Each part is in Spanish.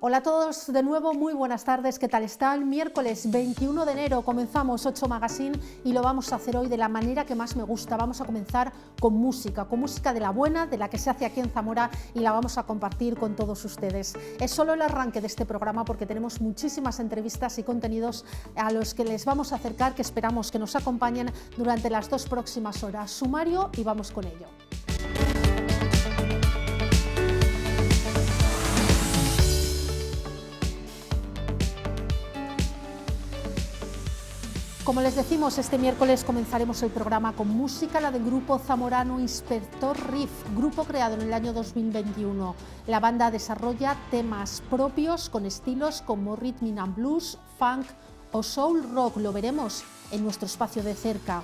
Hola a todos, de nuevo muy buenas tardes, ¿qué tal están? Miércoles 21 de enero comenzamos 8 Magazine y lo vamos a hacer hoy de la manera que más me gusta. Vamos a comenzar con música de la buena, de la que se hace aquí en Zamora y la vamos a compartir con todos ustedes. Es solo el arranque de este programa porque tenemos muchísimas entrevistas y contenidos a los que les vamos a acercar, que esperamos que nos acompañen durante las 2 próximas horas. Sumario y vamos con ello. Como les decimos, este miércoles comenzaremos el programa con música, la del grupo zamorano Inspector Riff, grupo creado en el año 2021. La banda desarrolla temas propios con estilos como rhythm and blues, funk o soul rock. Lo veremos en nuestro espacio de cerca.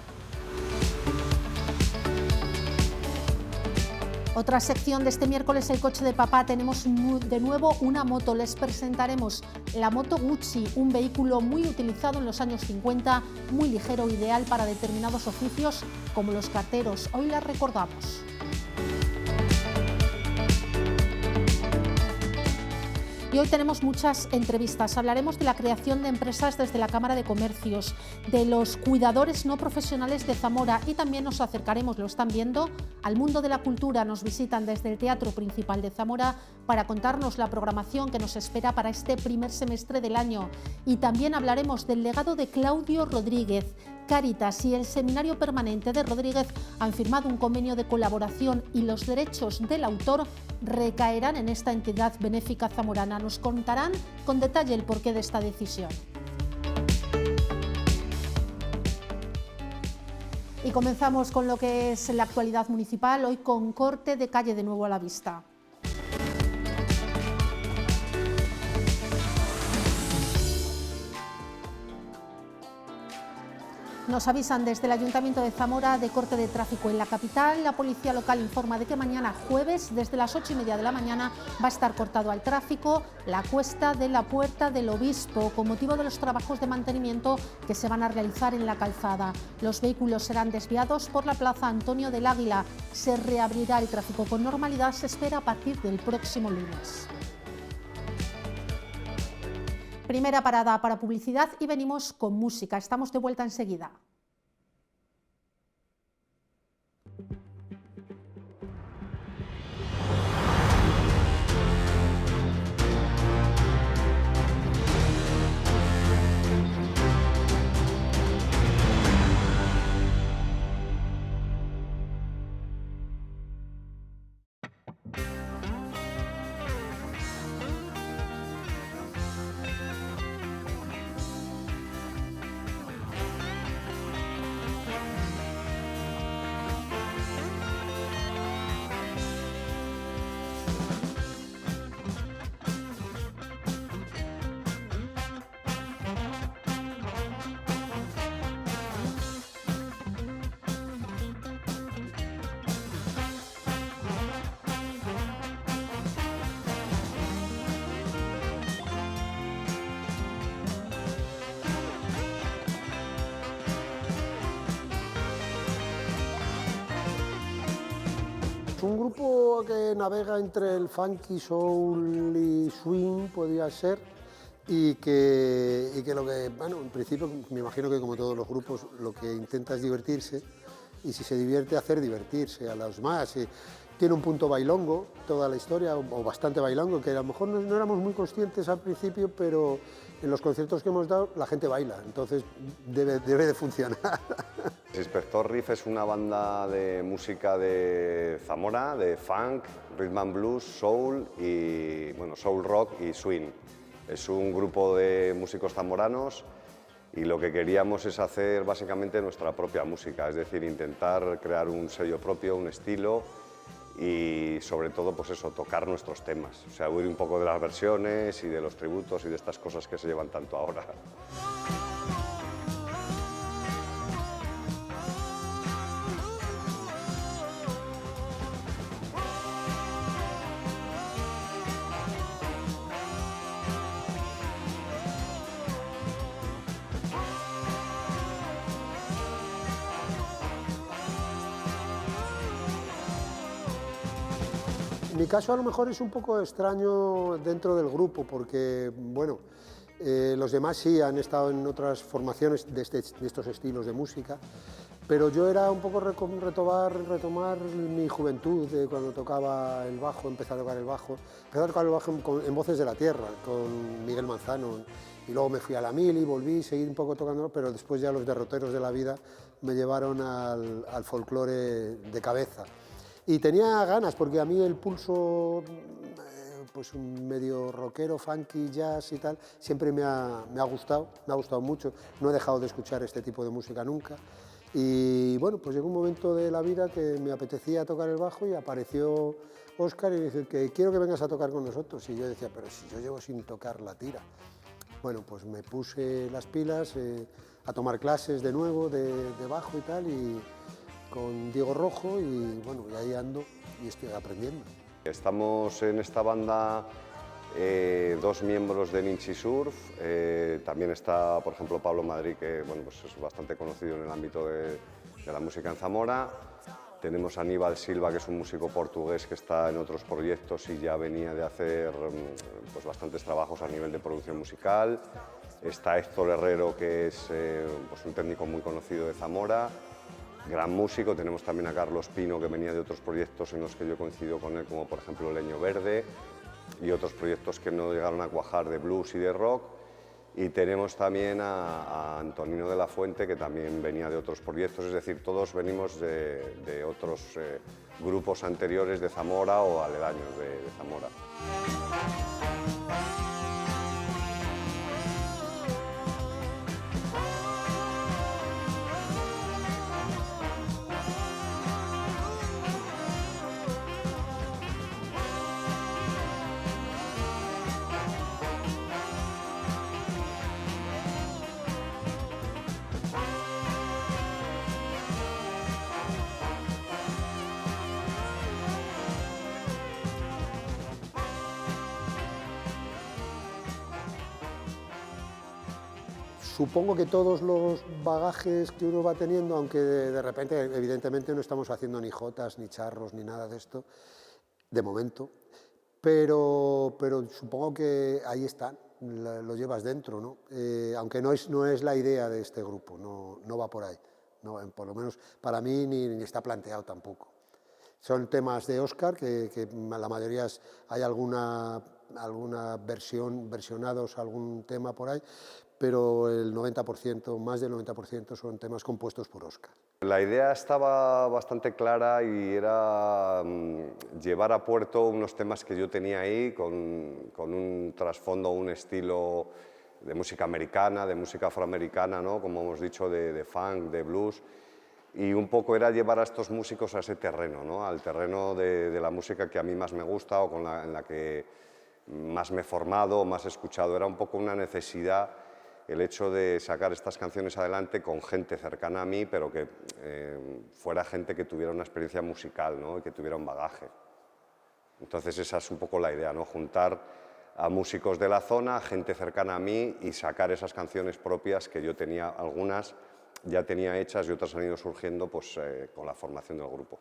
Otra sección de este miércoles, el coche de papá. Tenemos de nuevo una moto. Les presentaremos la moto Gucci, un vehículo muy utilizado en los años 50, muy ligero, ideal para determinados oficios como los carteros. Hoy la recordamos. Y hoy tenemos muchas entrevistas. Hablaremos de la creación de empresas desde la Cámara de Comercios, de los cuidadores no profesionales de Zamora y también nos acercaremos, lo están viendo, al mundo de la cultura. Nos visitan desde el Teatro Principal de Zamora para contarnos la programación que nos espera para este primer semestre del año. Y también hablaremos del legado de Claudio Rodríguez. Cáritas y el Seminario Permanente de Rodríguez han firmado un convenio de colaboración y los derechos del autor recaerán en esta entidad benéfica zamorana. Nos contarán con detalle el porqué de esta decisión. Y comenzamos con lo que es la actualidad municipal, hoy con corte de calle de nuevo a la vista. Nos avisan desde el Ayuntamiento de Zamora de corte de tráfico en la capital. La policía local informa de que mañana jueves, desde las 8:30 de la mañana, va a estar cortado al tráfico la cuesta de la Puerta del Obispo con motivo de los trabajos de mantenimiento que se van a realizar en la calzada. Los vehículos serán desviados por la Plaza Antonio del Águila. Se reabrirá el tráfico con normalidad, se espera a partir del próximo lunes. Primera parada para publicidad y venimos con música. Estamos de vuelta enseguida. Un grupo que navega entre el funky, soul y swing, podría ser, y que lo que, bueno, en principio me imagino que como todos los grupos lo que intenta es divertirse, y si se divierte, hacer divertirse a los más. Tiene un punto bailongo toda la historia, o bastante bailongo, que a lo mejor no éramos muy conscientes al principio, pero en los conciertos que hemos dado la gente baila, entonces debe de funcionar. Inspector Riff es una banda de música de Zamora, de funk, rhythm and blues, soul y soul rock y swing. Es un grupo de músicos zamoranos y lo que queríamos es hacer básicamente nuestra propia música, es decir, intentar crear un sello propio, un estilo y sobre todo pues eso, tocar nuestros temas, o sea, huir un poco de las versiones y de los tributos y de estas cosas que se llevan tanto ahora. Mi caso a lo mejor es un poco extraño dentro del grupo porque, bueno, los demás sí han estado en otras formaciones de estos estilos de música, pero yo era un poco retomar mi juventud, de cuando tocaba el bajo, empecé a tocar el bajo en Voces de la Tierra, con Miguel Manzano, y luego me fui a la Mili, volví, seguí un poco tocando, pero después ya los derroteros de la vida me llevaron al folclore de cabeza. Y tenía ganas, porque a mí el pulso, pues un medio rockero, funky, jazz y tal, siempre me ha gustado mucho. No he dejado de escuchar este tipo de música nunca. Y bueno, pues llegó un momento de la vida que me apetecía tocar el bajo y apareció Óscar y dice que quiero que vengas a tocar con nosotros. Y yo decía, pero si yo llevo sin tocar la tira. Bueno, pues me puse las pilas a tomar clases de nuevo de bajo y tal, y con Diego Rojo, y bueno, y ahí ando y estoy aprendiendo. Estamos en esta banda dos miembros de Ninchi Surf, también está, por ejemplo, Pablo Madrid, que bueno, pues es bastante conocido en el ámbito de la música en Zamora. Tenemos a Aníbal Silva, que es un músico portugués que está en otros proyectos y ya venía de hacer pues bastantes trabajos a nivel de producción musical. Está Héctor Herrero, que es pues un técnico muy conocido de Zamora, gran músico. Tenemos también a Carlos Pino, que venía de otros proyectos en los que yo coincido con él, como por ejemplo Leño Verde, y otros proyectos que no llegaron a cuajar de blues y de rock. Y tenemos también a Antonino de la Fuente, que también venía de otros proyectos, es decir, todos venimos de otros grupos anteriores de Zamora o aledaños de Zamora. Supongo que todos los bagajes que uno va teniendo, aunque de repente, evidentemente, no estamos haciendo ni jotas, ni charros, ni nada de esto, de momento, pero supongo que ahí están, lo llevas dentro, ¿no? Aunque no es la idea de este grupo, no va por ahí, no, por lo menos para mí ni está planteado tampoco. Son temas de Óscar, que la mayoría hay alguna versionados, algún tema por ahí, pero el 90%, más del 90% son temas compuestos por Óscar. La idea estaba bastante clara y era llevar a puerto unos temas que yo tenía ahí con un trasfondo, un estilo de música americana, de música afroamericana, ¿no? Como hemos dicho, de funk, de blues. Y un poco era llevar a estos músicos a ese terreno, ¿no? Al terreno de la música que a mí más me gusta o en la que más me he formado, más he escuchado. Era un poco una necesidad el hecho de sacar estas canciones adelante con gente cercana a mí, pero que fuera gente que tuviera una experiencia musical, ¿no? Y que tuviera un bagaje. Entonces esa es un poco la idea, ¿no? Juntar a músicos de la zona, gente cercana a mí, y sacar esas canciones propias que yo tenía, algunas ya tenía hechas y otras han ido surgiendo pues, con la formación del grupo.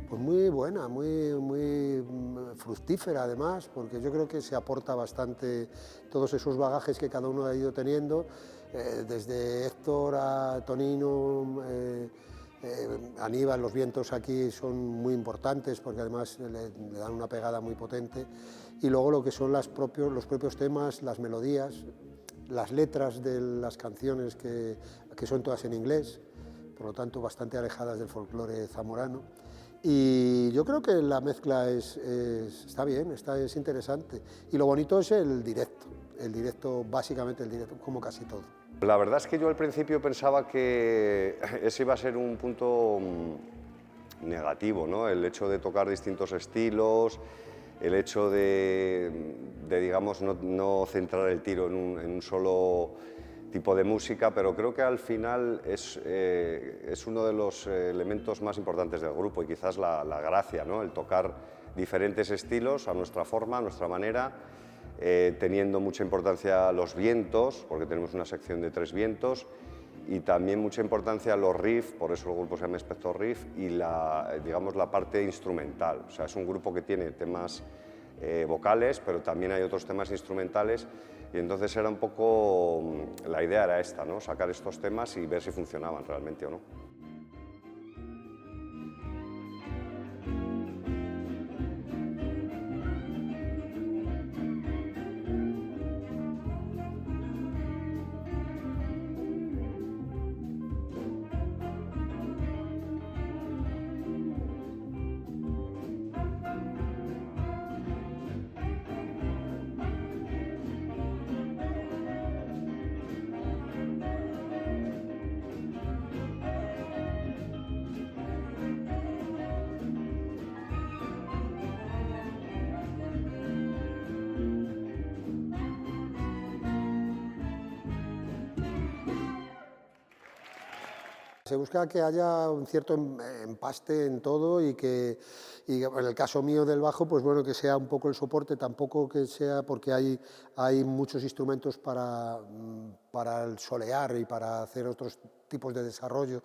Pues muy buena, muy fructífera además, porque yo creo que se aporta bastante todos esos bagajes que cada uno ha ido teniendo, desde Héctor a Tonino, Aníbal. Los vientos aquí son muy importantes porque además le dan una pegada muy potente, y luego lo que son los propios temas, las melodías, las letras de las canciones que son todas en inglés, por lo tanto bastante alejadas del folclore zamorano. Y yo creo que la mezcla está bien, es interesante. Y lo bonito es el directo, básicamente el directo, como casi todo. La verdad es que yo al principio pensaba que ese iba a ser un punto negativo, ¿no? El hecho de tocar distintos estilos, el hecho de digamos, no centrar el tiro en un solo tipo de música, pero creo que al final es uno de los elementos más importantes del grupo y quizás la gracia, ¿no? El tocar diferentes estilos a nuestra forma, a nuestra manera, teniendo mucha importancia los vientos, porque tenemos una sección de 3 vientos, y también mucha importancia los riffs, por eso el grupo se llama Spector Riff, y digamos, la parte instrumental. O sea, es un grupo que tiene temas vocales, pero también hay otros temas instrumentales, y entonces era un poco, la idea era esta, ¿no? Sacar estos temas y ver si funcionaban realmente o no. Se busca que haya un cierto empaste en todo y en el caso mío del bajo, pues bueno, que sea un poco el soporte, tampoco que sea porque hay muchos instrumentos para el solear y para hacer otros tipos de desarrollo,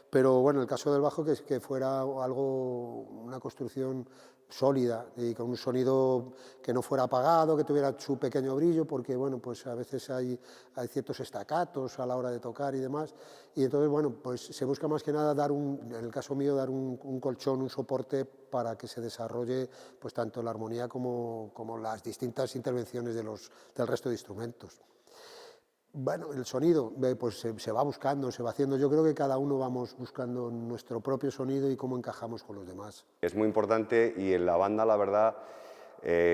pero bueno, el caso del bajo que fuera una construcción sólida y con un sonido que no fuera apagado, que tuviera su pequeño brillo, porque bueno, pues a veces hay ciertos estacatos a la hora de tocar y demás, y entonces bueno, pues se busca más que nada en el caso mío, dar un colchón, un soporte para que se desarrolle pues tanto la armonía como las distintas intervenciones del resto de instrumentos. Bueno, el sonido, pues se va buscando, se va haciendo. Yo creo que cada uno vamos buscando nuestro propio sonido y cómo encajamos con los demás. Es muy importante y en la banda, la verdad,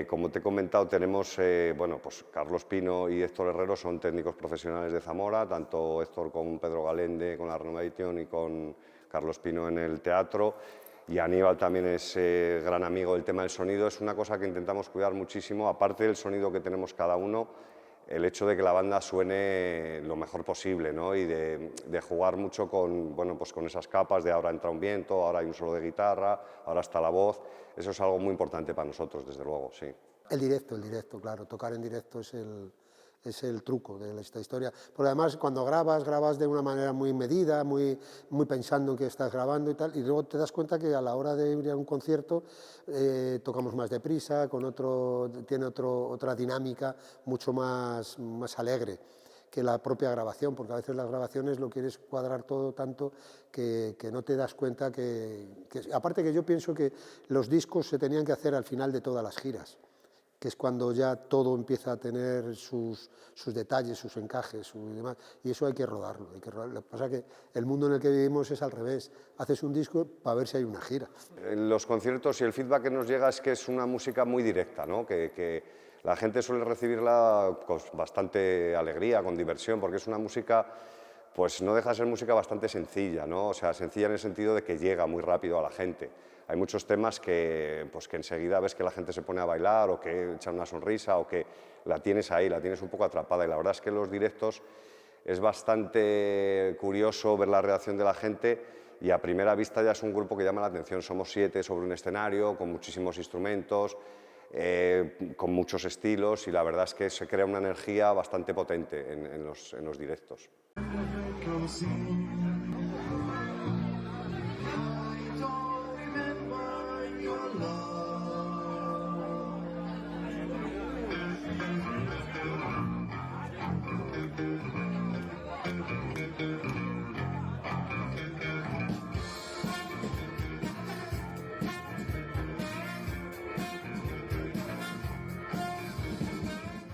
como te he comentado, tenemos, bueno, pues Carlos Pino y Héctor Herrero son técnicos profesionales de Zamora, tanto Héctor con Pedro Galende, con la Renovation y con Carlos Pino en el teatro. Y Aníbal también es gran amigo del tema del sonido. Es una cosa que intentamos cuidar muchísimo, aparte del sonido que tenemos cada uno, el hecho de que la banda suene lo mejor posible, ¿no? Y de jugar mucho con, bueno, pues con esas capas de ahora entra un viento, ahora hay un solo de guitarra, ahora está la voz. Eso es algo muy importante para nosotros, desde luego, sí. El directo, claro. Tocar en directo es el truco de esta historia. Porque además cuando grabas de una manera muy medida, muy pensando en que estás grabando y tal, y luego te das cuenta que a la hora de ir a un concierto tocamos más deprisa, tiene otra dinámica mucho más alegre que la propia grabación, porque a veces las grabaciones lo quieres cuadrar todo tanto que no te das cuenta aparte que yo pienso que los discos se tenían que hacer al final de todas las giras, que es cuando ya todo empieza a tener sus detalles, sus encajes y demás, y eso hay que rodarlo. Lo que pasa es que el mundo en el que vivimos es al revés, haces un disco para ver si hay una gira. En los conciertos y el feedback que nos llega es que es una música muy directa, ¿no? Que la gente suele recibirla con bastante alegría, con diversión, porque es una música, pues no deja de ser música bastante sencilla, ¿no? O sea, sencilla en el sentido de que llega muy rápido a la gente. Hay muchos temas que enseguida ves que la gente se pone a bailar o que echa una sonrisa o que la tienes ahí, la tienes un poco atrapada. Y la verdad es que en los directos es bastante curioso ver la reacción de la gente y a primera vista ya es un grupo que llama la atención. Somos 7 sobre un escenario con muchísimos instrumentos, con muchos estilos y la verdad es que se crea una energía bastante potente en los directos.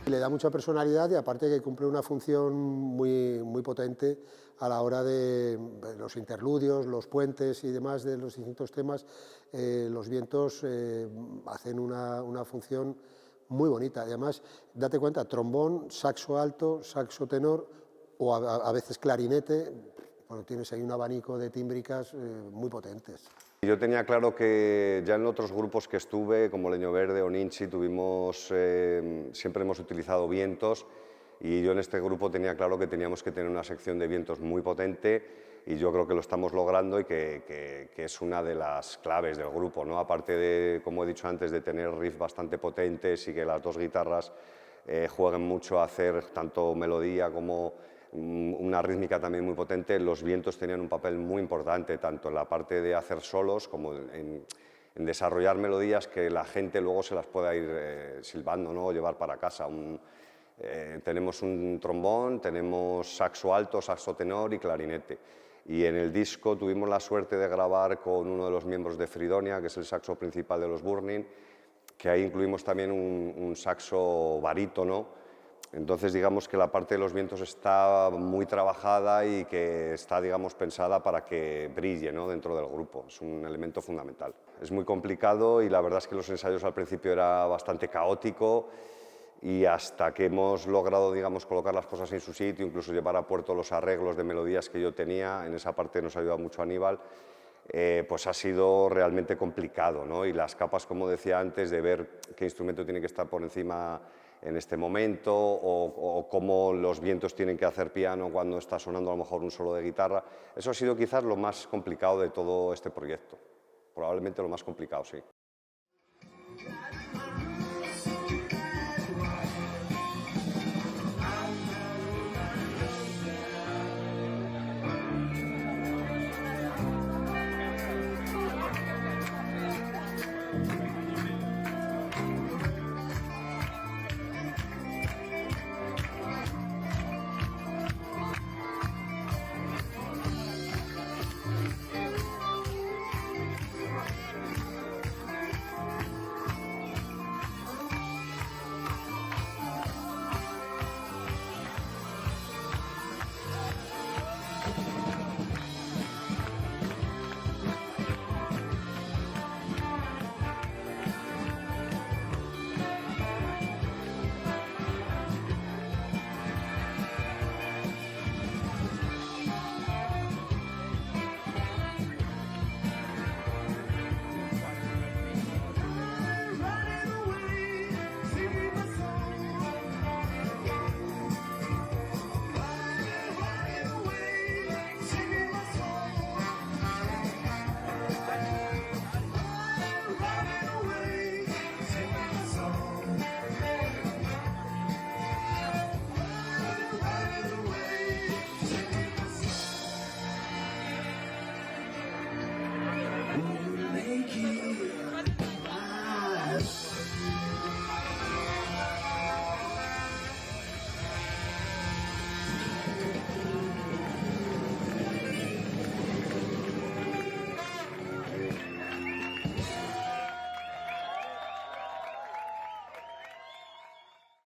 Le da mucha personalidad y aparte que cumple una función muy potente a la hora de los interludios, los puentes y demás de los distintos temas. Los vientos hacen una función muy bonita. Además, date cuenta, trombón, saxo alto, saxo tenor o a veces clarinete, bueno, tienes ahí un abanico de tímbricas muy potentes. Yo tenía claro que ya en otros grupos que estuve, como Leño Verde o Ninchi, siempre hemos utilizado vientos y yo en este grupo tenía claro que teníamos que tener una sección de vientos muy potente y yo creo que lo estamos logrando y que es una de las claves del grupo, ¿no? Aparte de, como he dicho antes, de tener riffs bastante potentes y que las dos guitarras jueguen mucho a hacer tanto melodía como una rítmica también muy potente, los vientos tenían un papel muy importante, tanto en la parte de hacer solos como en desarrollar melodías que la gente luego se las pueda ir silbando, ¿no? O llevar para casa. Tenemos un trombón, tenemos saxo alto, saxo tenor y clarinete. Y en el disco tuvimos la suerte de grabar con uno de los miembros de Fridonia, que es el saxo principal de los Burning, que ahí incluimos también un saxo barítono. Entonces, digamos que la parte de los vientos está muy trabajada y que está, digamos, pensada para que brille, ¿no? Dentro del grupo. Es un elemento fundamental. Es muy complicado y la verdad es que los ensayos al principio era bastante caótico y hasta que hemos logrado, digamos, colocar las cosas en su sitio, incluso llevar a puerto los arreglos de melodías que yo tenía, en esa parte nos ha ayudado mucho Aníbal, pues ha sido realmente complicado, ¿no? Y las capas, como decía antes, de ver qué instrumento tiene que estar por encima en este momento o cómo los vientos tienen que hacer piano cuando está sonando a lo mejor un solo de guitarra. Eso ha sido quizás lo más complicado de todo este proyecto, probablemente lo más complicado, sí.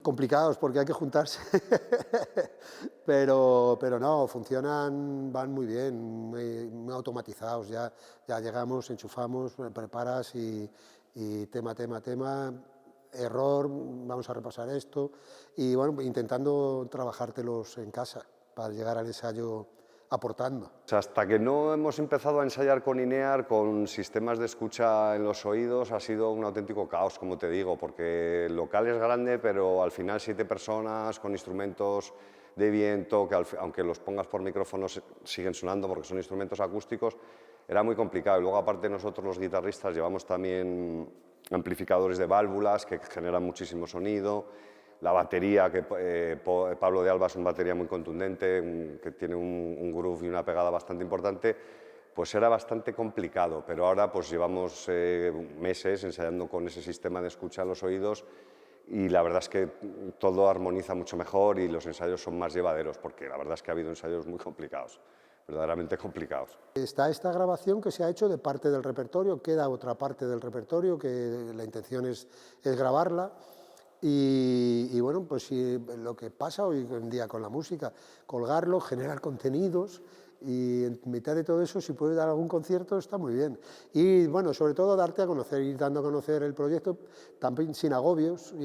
Complicados porque hay que juntarse, pero no, funcionan, van muy bien, muy automatizados, ya llegamos, enchufamos, preparas y tema, error, vamos a repasar esto y bueno, intentando trabajártelos en casa para llegar al ensayo aportando. Hasta que no hemos empezado a ensayar con INEAR, con sistemas de escucha en los oídos, ha sido un auténtico caos, como te digo, porque el local es grande, pero al final 7 personas con instrumentos de viento, que aunque los pongas por micrófonos siguen sonando porque son instrumentos acústicos, era muy complicado. Y luego aparte nosotros los guitarristas llevamos también amplificadores de válvulas que generan muchísimo sonido. La batería, que Pablo de Alba es una batería muy contundente, que tiene un groove y una pegada bastante importante, pues era bastante complicado, pero ahora pues llevamos meses ensayando con ese sistema de escucha en los oídos y la verdad es que todo armoniza mucho mejor y los ensayos son más llevaderos, porque la verdad es que ha habido ensayos muy complicados, verdaderamente complicados. Está esta grabación que se ha hecho de parte del repertorio, queda otra parte del repertorio que la intención es grabarla. Y bueno, pues lo que pasa hoy en día con la música, colgarlo, generar contenidos, y en mitad de todo eso, si puedes dar algún concierto, está muy bien. Y bueno, sobre todo darte a conocer, ir dando a conocer el proyecto, también sin agobios,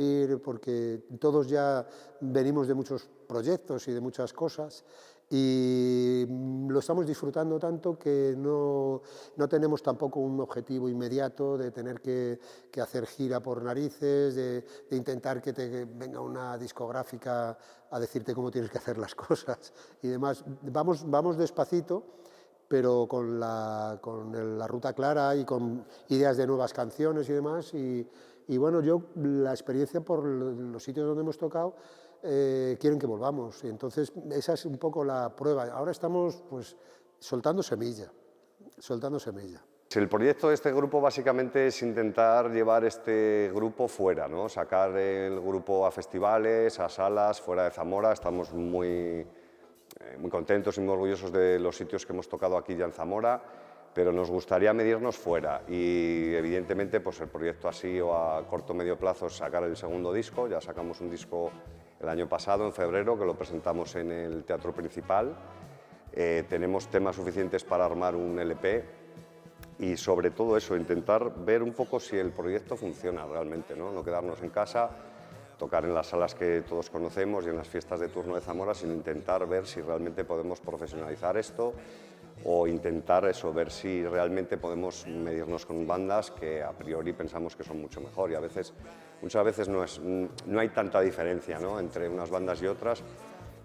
porque todos ya venimos de muchos proyectos y de muchas cosas, y lo estamos disfrutando tanto que no tenemos tampoco un objetivo inmediato de tener que hacer gira por narices, de intentar que te venga una discográfica a decirte cómo tienes que hacer las cosas y demás. Vamos despacito, pero con la ruta clara y con ideas de nuevas canciones y demás. Y bueno, la experiencia por los sitios donde hemos tocado, quieren que volvamos, y entonces esa es un poco la prueba. Ahora estamos pues soltando semilla. El proyecto de este grupo básicamente es intentar llevar este grupo fuera, ¿no? Sacar el grupo a festivales, a salas fuera de Zamora. Estamos muy contentos y muy orgullosos de los sitios que hemos tocado aquí ya en Zamora, pero nos gustaría medirnos fuera, y evidentemente pues el proyecto así o a corto o medio plazo es sacar el segundo disco. Ya sacamos un disco el año pasado, en febrero, que lo presentamos en el Teatro Principal. Tenemos temas suficientes para armar un LP, y sobre todo eso, intentar ver un poco si el proyecto funciona realmente, ¿no? No quedarnos en casa, tocar en las salas que todos conocemos y en las fiestas de turno de Zamora, sino intentar ver si realmente podemos profesionalizar esto, o intentar eso, ver si realmente podemos medirnos con bandas que a priori pensamos que son mucho mejor, y muchas veces no hay tanta diferencia, ¿no?, entre unas bandas y otras.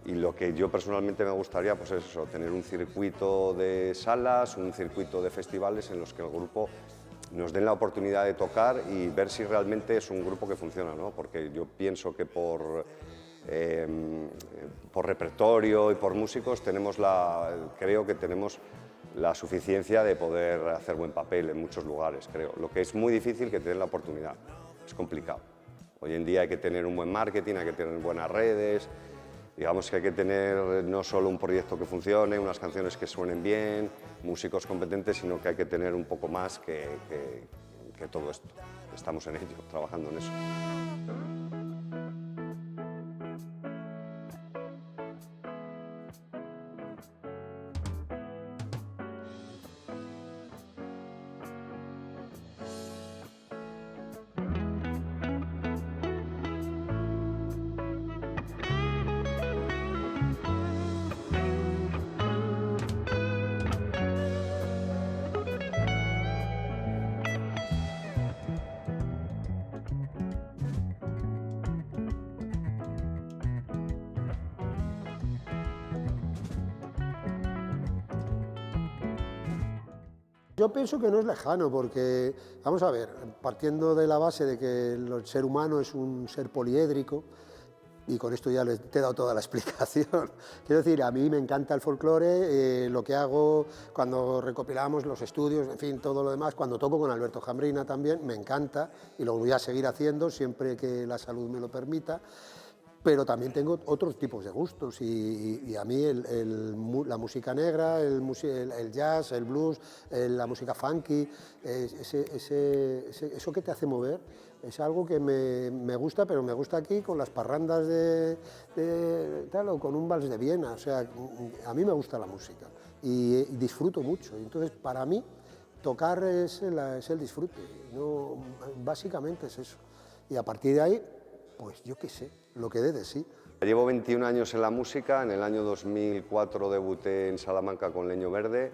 Y lo que yo personalmente me gustaría pues es eso, tener un circuito de salas, un circuito de festivales en los que el grupo nos den la oportunidad de tocar y ver si realmente es un grupo que funciona, ¿no? Porque yo pienso que por repertorio y por músicos creo que tenemos la suficiencia de poder hacer buen papel en muchos lugares, creo. Lo que es muy difícil que te den la oportunidad, es complicado. Hoy en día hay que tener un buen marketing, hay que tener buenas redes. Digamos que hay que tener no solo un proyecto que funcione, unas canciones que suenen bien, músicos competentes, sino que hay que tener un poco más que todo esto. Estamos en ello, trabajando en eso. Yo pienso que no es lejano, porque, vamos a ver, partiendo de la base de que el ser humano es un ser poliédrico, y con esto ya te he dado toda la explicación. Quiero decir, a mí me encanta el folclore, lo que hago cuando recopilamos los estudios, en fin, todo lo demás, cuando toco con Alberto Jambrina también, me encanta, y lo voy a seguir haciendo siempre que la salud me lo permita. Pero también tengo otros tipos de gustos, y a mí la música negra, el jazz, el blues, la música funky, eso que te hace mover, es algo que me gusta, pero me gusta aquí con las parrandas tal, o con un vals de Viena. O sea, a mí me gusta la música y disfruto mucho. Entonces, para mí, tocar es el disfrute, ¿no? Básicamente es eso. Y a partir de ahí, pues yo qué sé, lo que dé de sí. Llevo 21 años en la música. En el año 2004 debuté en Salamanca con Leño Verde.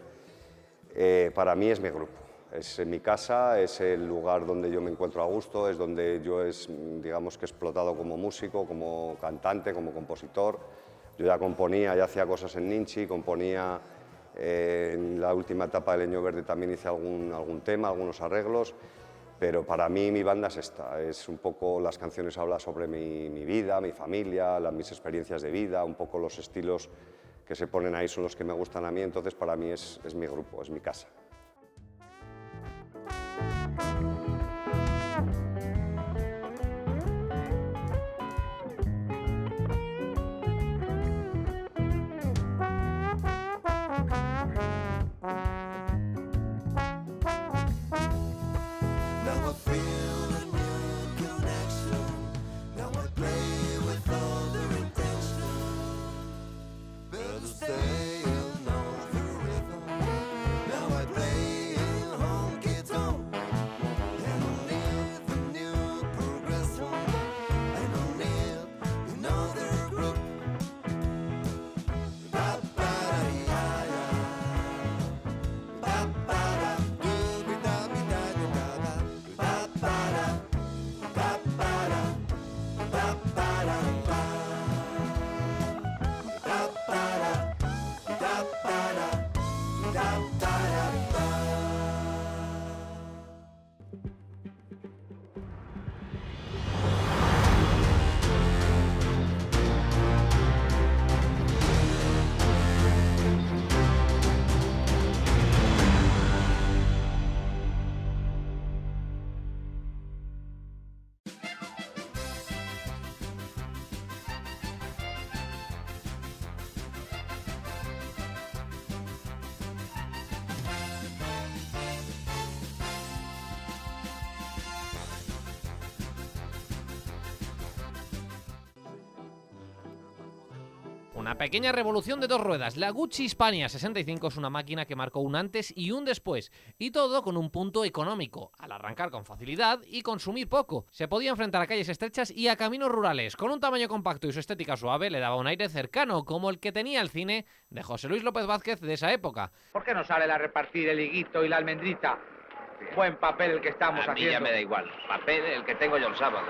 Para mí es mi grupo, es mi casa, es el lugar donde yo me encuentro a gusto, es donde yo digamos que he explotado como músico, como cantante, como compositor. Yo ya componía, ya hacía cosas en Ninchi, componía en la última etapa de Leño Verde, también hice algún tema, algunos arreglos. Pero para mí mi banda es esta, es un poco, las canciones hablan sobre mi vida, mi familia, mis experiencias de vida, un poco los estilos que se ponen ahí son los que me gustan a mí. Entonces para mí es mi grupo, es mi casa. Una pequeña revolución de dos ruedas. La Gucci Hispania 65 es una máquina que marcó un antes y un después. Y todo con un punto económico. Al arrancar con facilidad y consumir poco. Se podía enfrentar a calles estrechas y a caminos rurales. Con un tamaño compacto y su estética suave le daba un aire cercano, como el que tenía el cine de José Luis López Vázquez de esa época. ¿Por qué no sale a repartir el higuito y la almendrita? Buen papel el que estamos haciendo. A mí ya me da igual. Papel el que tengo yo el sábado.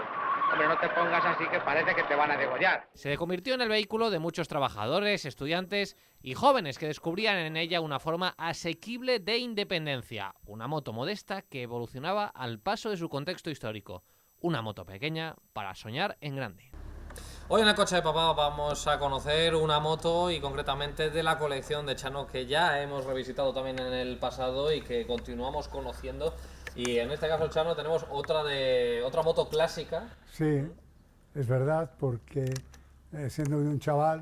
Hombre, no te pongas así que parece que te van a degollar. Se convirtió en el vehículo de muchos trabajadores, estudiantes y jóvenes que descubrían en ella una forma asequible de independencia. Una moto modesta que evolucionaba al paso de su contexto histórico. Una moto pequeña para soñar en grande. Hoy en el coche de papá vamos a conocer una moto y concretamente de la colección de Chano que ya hemos revisitado también en el pasado y que continuamos conociendo. Y en este caso, Chano, tenemos otra moto clásica. Sí, es verdad, porque siendo un chaval,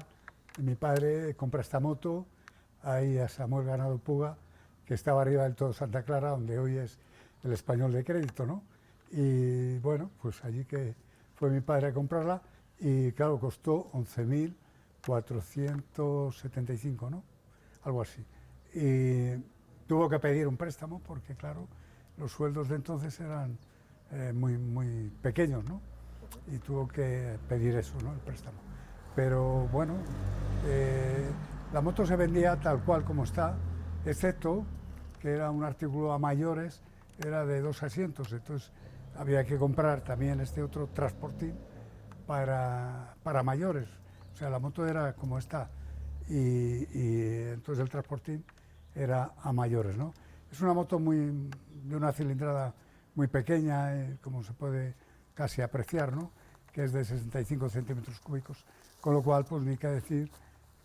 mi padre compra esta moto ahí a Samuel Ganado Puga, que estaba arriba del Todo Santa Clara, donde hoy es el Español de Crédito, ¿no? Y bueno, pues allí que fue mi padre a comprarla y claro, costó 11.475, ¿no? Algo así. Y tuvo que pedir un préstamo porque, claro, los sueldos de entonces eran muy pequeños, ¿no? Y tuvo que pedir eso, ¿no? El préstamo. Pero bueno, la moto se vendía tal cual como está, excepto que era un artículo a mayores, era de 2 asientos, entonces había que comprar también este otro transportín para mayores. O sea, la moto era como está y entonces el transportín era a mayores, ¿no? Es una moto de una cilindrada muy pequeña, como se puede casi apreciar, ¿no? Que es de 65 centímetros cúbicos, con lo cual, pues ni que decir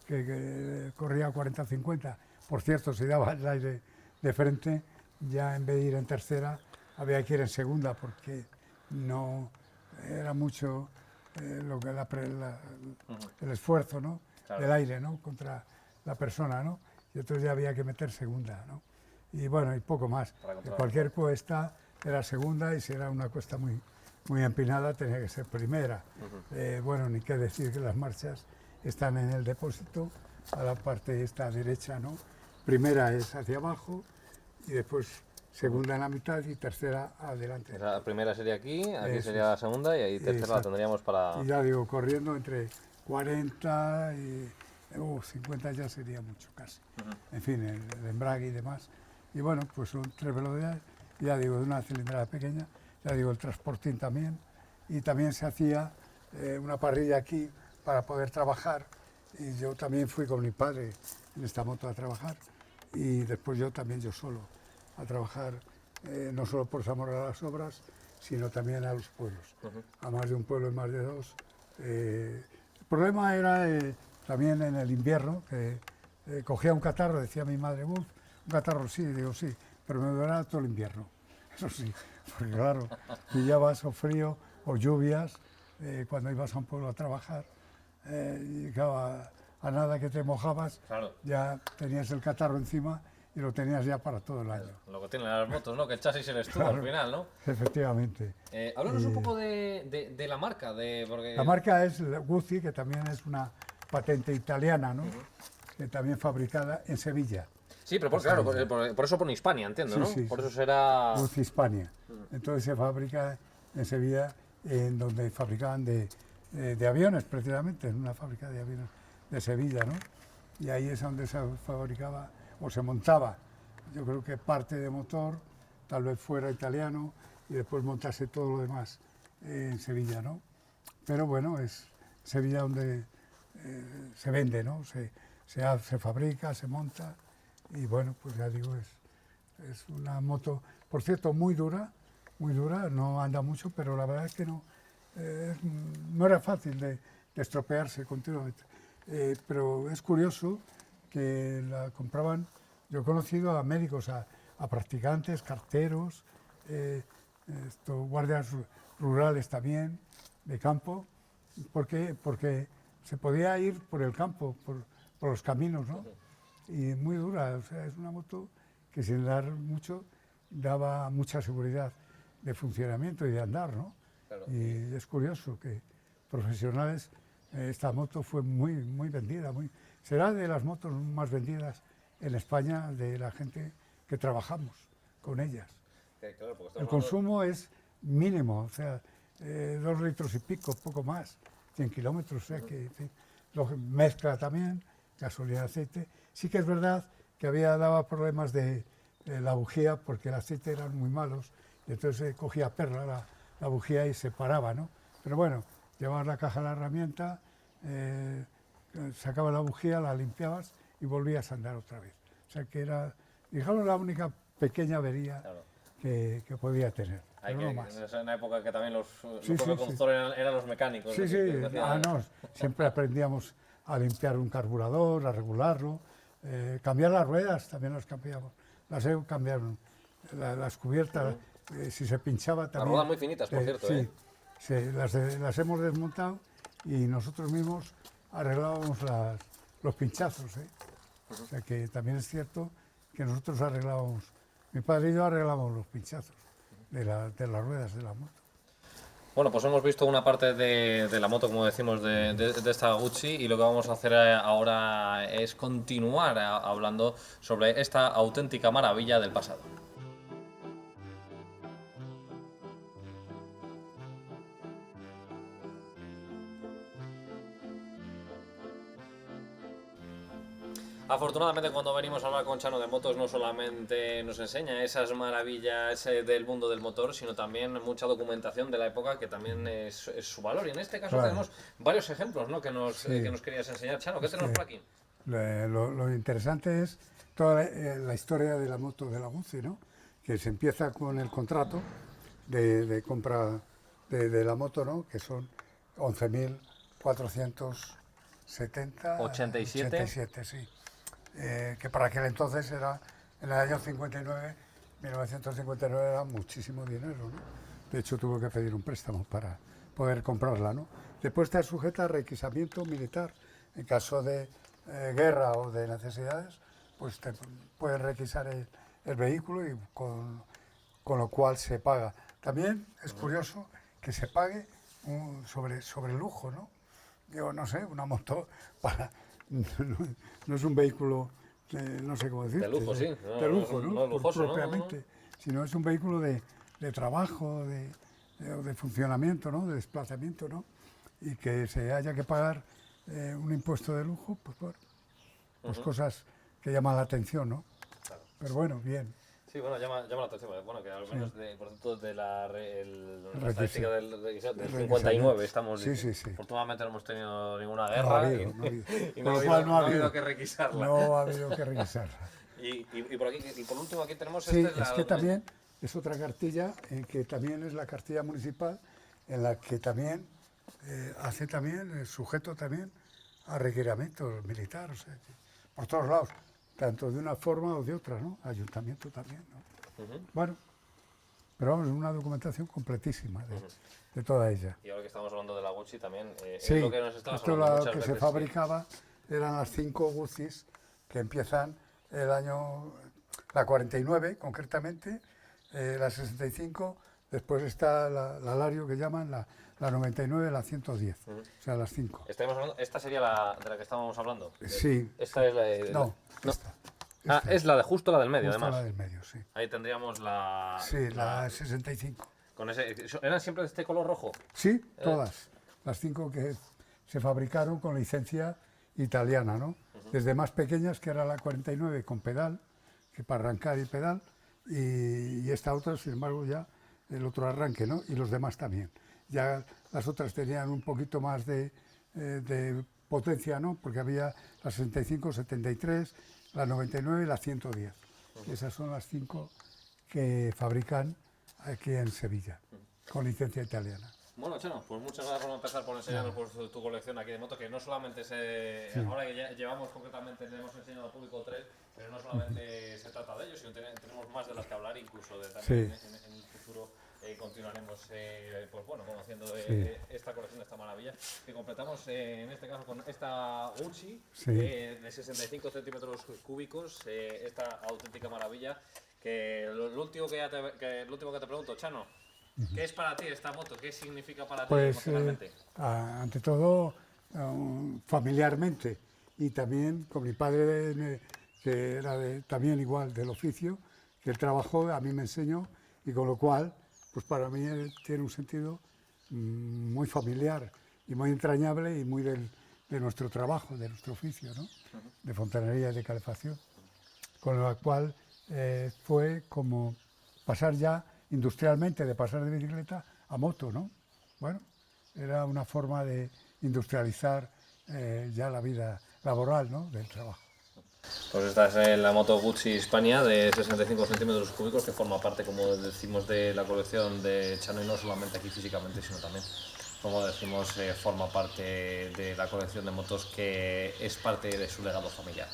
que corría a 40-50. Por cierto, si daba el aire de frente, ya en vez de ir en tercera, había que ir en segunda, porque no era mucho lo que el esfuerzo, ¿no? Claro. Del aire, ¿no? Contra la persona, ¿no? Y entonces ya había que meter segunda, ¿no? Y bueno, y poco más. Cualquier cuesta era segunda y si era una cuesta muy empinada tenía que ser primera. Bueno, ni qué decir que las marchas están en el depósito, a la parte esta derecha, ¿no? Primera es hacia abajo y después segunda en la mitad y tercera adelante. La primera sería aquí sería la segunda y ahí tercera la tendríamos para... Y ya digo, corriendo entre 40 y 50 ya sería mucho casi. En fin, el embrague y demás. Y bueno, pues son 3 velocidades, ya digo, de una cilindrada pequeña, ya digo, el transportín también. Y también se hacía una parrilla aquí para poder trabajar. Y yo también fui con mi padre en esta moto a trabajar. Y después yo solo a trabajar, no solo por Zamora a las Obras, sino también a los pueblos. A más de un pueblo y más de 2. El problema era también en el invierno, que cogía un catarro, decía mi madre, un catarro sí, digo sí, pero me duraba todo el invierno. Eso sí, porque claro, pillabas o frío o lluvias cuando ibas a un pueblo a trabajar, y claro, a nada que te mojabas, claro, ya tenías el catarro encima y lo tenías ya para todo el año. Lo que tienen las motos, ¿no? Que el chasis eres tú, claro, al final, ¿no? Efectivamente. Háblanos un poco de la marca. Porque... La marca es Guzzi, que también es una patente italiana, ¿no? Que también fabricada en Sevilla. Sí, pero claro, por eso pone Hispania, entiendo, sí, ¿no? Sí, por eso será... Guzzi Hispania. Entonces se fabrica en Sevilla, en donde fabricaban de aviones, precisamente, en una fábrica de aviones de Sevilla, ¿no? Y ahí es donde se fabricaba o se montaba, yo creo que parte de motor, tal vez fuera italiano, y después montase todo lo demás en Sevilla, ¿no? Pero bueno, es Sevilla donde se vende, ¿no? Se fabrica, se monta, y bueno, pues ya digo, es una moto, por cierto, muy dura, no anda mucho, pero la verdad es que no era fácil de estropearse continuamente. Pero es curioso que la compraban, yo he conocido a médicos, a practicantes, carteros, guardias rurales también, de campo, porque se podía ir por el campo, por los caminos, ¿no? Y muy dura, o sea, es una moto que sin dar mucho daba mucha seguridad de funcionamiento y de andar, ¿no? Claro. Y es curioso que profesionales esta moto fue muy vendida. Será de las motos más vendidas en España de la gente que trabajamos con ellas. Claro, porque El consumo es mínimo, o sea, 2 litros y pico, poco más, 100 kilómetros, o sea que en fin, mezcla también, gasolina, aceite. Sí que es verdad que daba problemas de la bujía porque el aceite eran muy malos y entonces cogía perla la bujía y se paraba, ¿no? Pero bueno, llevabas la caja de la herramienta, sacabas la bujía, la limpiabas y volvías a andar otra vez. O sea que era, digamos, la única pequeña avería que podía tener. Hay pero no más. En una época que también los Sí, conductores eran los mecánicos. Sí, ¿no? sí, Que hacían- no, siempre aprendíamos a limpiar un carburador, a regularlo, cambiar las ruedas, también las cambiamos. Las he cambiado, las cubiertas, si se pinchaba también. Las ruedas muy finitas, por cierto. Sí, sí, las hemos desmontado y nosotros mismos arreglábamos los pinchazos. O sea que también es cierto que nosotros arreglábamos, mi padre y yo arreglábamos los pinchazos de las ruedas de la moto. Bueno, pues hemos visto una parte de la moto, como decimos, de esta Gucci, y lo que vamos a hacer ahora es continuar hablando sobre esta auténtica maravilla del pasado. Afortunadamente, cuando venimos a hablar con Chano de motos, no solamente nos enseña esas maravillas del mundo del motor, sino también mucha documentación de la época, que también es su valor. Y en este caso tenemos varios ejemplos, ¿no? que nos querías enseñar. Chano, ¿qué tenemos por aquí? Lo interesante es toda la historia de la moto de la Gucci, ¿no? Que se empieza con el contrato de compra de la moto, ¿no? Que son 11.470... 87, sí. Que para aquel entonces era, en el año 1959 era muchísimo dinero, ¿no? De hecho, tuvo que pedir un préstamo para poder comprarla, ¿no? Después está sujeta a requisamiento militar. En caso de guerra o de necesidades, pues te pueden requisar el vehículo y con lo cual se paga. También es curioso que se pague sobre lujo, ¿no? Yo no sé, una moto para... No es un vehículo, no sé cómo decirte, de lujo, sí. De lujo, ¿no? No lujoso, propiamente, sino es un vehículo de trabajo, de funcionamiento, ¿no? De desplazamiento, ¿no? Y que se haya que pagar un impuesto de lujo, pues bueno, pues cosas que llaman la atención, ¿no? Claro. Pero bueno, bien. Sí, bueno, llama la atención. Bueno, que al menos por cierto de la estadística del 59 estamos. Sí. Afortunadamente no hemos tenido ninguna No ha guerra habido. y Con lo cual no ha habido que requisarla. No ha habido que requisarla. Y por aquí, y por último aquí tenemos Sí, es que también es otra cartilla, que también es la cartilla municipal, en la que también hace también, sujeto también a requerimientos militares, o sea, por todos lados, tanto de una forma o de otra, ¿no? Ayuntamiento también, ¿no? Bueno, pero vamos, una documentación completísima de toda ella. Y ahora que estamos hablando de la Gucci también, Sí, es lo que nos estabas esto hablando lo muchas que veces. se fabricaba eran las 5 Guccis que empiezan el año, la 49 concretamente, la 65, después está la Lario que llaman la 99, la 110, o sea, las 5. Esta sería la de la que estábamos hablando. Sí. Esta es la de... No, no. esta. Ah, es la de justo la del medio, Justo además. la del medio, sí. Ahí tendríamos la... Sí, la 65. Con ¿Eran siempre de este color rojo? Sí, todas. Las 5 que se fabricaron con licencia italiana, ¿no? Desde más pequeñas, que era la 49 con pedal, que para arrancar y pedal, y esta otra, sin embargo, ya el otro arranque, ¿no? Y los demás también. Ya las otras tenían un poquito más de potencia, ¿no? Porque había la 65, 73, la 99 y la 110. Esas son las 5 que fabrican aquí en Sevilla, con licencia italiana. Bueno, Chano, pues muchas gracias por empezar por enseñarnos tu colección aquí de moto, que no solamente ahora que ya llevamos concretamente, le hemos enseñado al público 3, pero no solamente se trata de ello, sino tenemos más de las que hablar, incluso también en el futuro continuaremos pues bueno, conociendo esta colección de esta maravilla, que completamos en este caso con esta Gucci de 65 centímetros cúbicos, esta auténtica maravilla, que lo último que te pregunto, Chano, ¿qué es para ti esta moto? ¿Qué significa para ti Pues, emocionalmente? ante todo, familiarmente, y también con mi padre, que era también igual del oficio, que él trabajó, a mí me enseñó, y con lo cual, pues para mí tiene un sentido muy familiar y muy entrañable y muy de nuestro trabajo, de nuestro oficio, ¿no? De fontanería y de calefacción. Con lo cual fue como pasar ya industrialmente, de pasar de bicicleta a moto, ¿no? Bueno, era una forma de industrializar ya la vida laboral, ¿no? Del trabajo. Pues esta es la moto Guzzi Hispania de 65 centímetros cúbicos, que forma parte, como decimos, de la colección de Chano, y no solamente aquí físicamente, sino también, como decimos, forma parte de la colección de motos, que es parte de su legado familiar.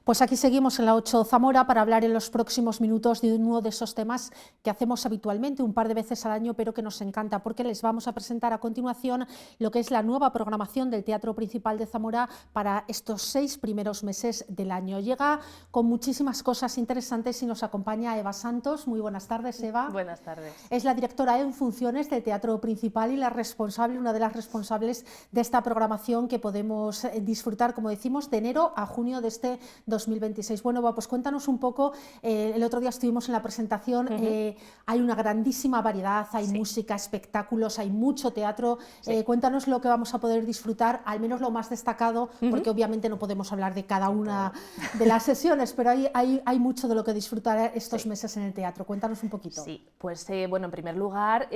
Pues aquí seguimos en la 8 Zamora para hablar en los próximos minutos de uno de esos temas que hacemos habitualmente un par de veces al año, pero que nos encanta, porque les vamos a presentar a continuación lo que es la nueva programación del Teatro Principal de Zamora para estos 6 primeros meses del año. Llega con muchísimas cosas interesantes y nos acompaña Eva Santos. Muy buenas tardes, Eva. Buenas tardes. Es la directora en funciones del Teatro Principal y la responsable, una de las responsables de esta programación que podemos disfrutar, como decimos, de enero a junio de este 2026. Bueno, pues cuéntanos un poco, el otro día estuvimos en la presentación, hay una grandísima variedad, hay música, espectáculos, hay mucho teatro, cuéntanos lo que vamos a poder disfrutar, al menos lo más destacado, porque obviamente no podemos hablar de cada una de las sesiones, pero hay mucho de lo que disfrutar estos meses en el teatro. Cuéntanos un poquito. Sí, pues bueno, en primer lugar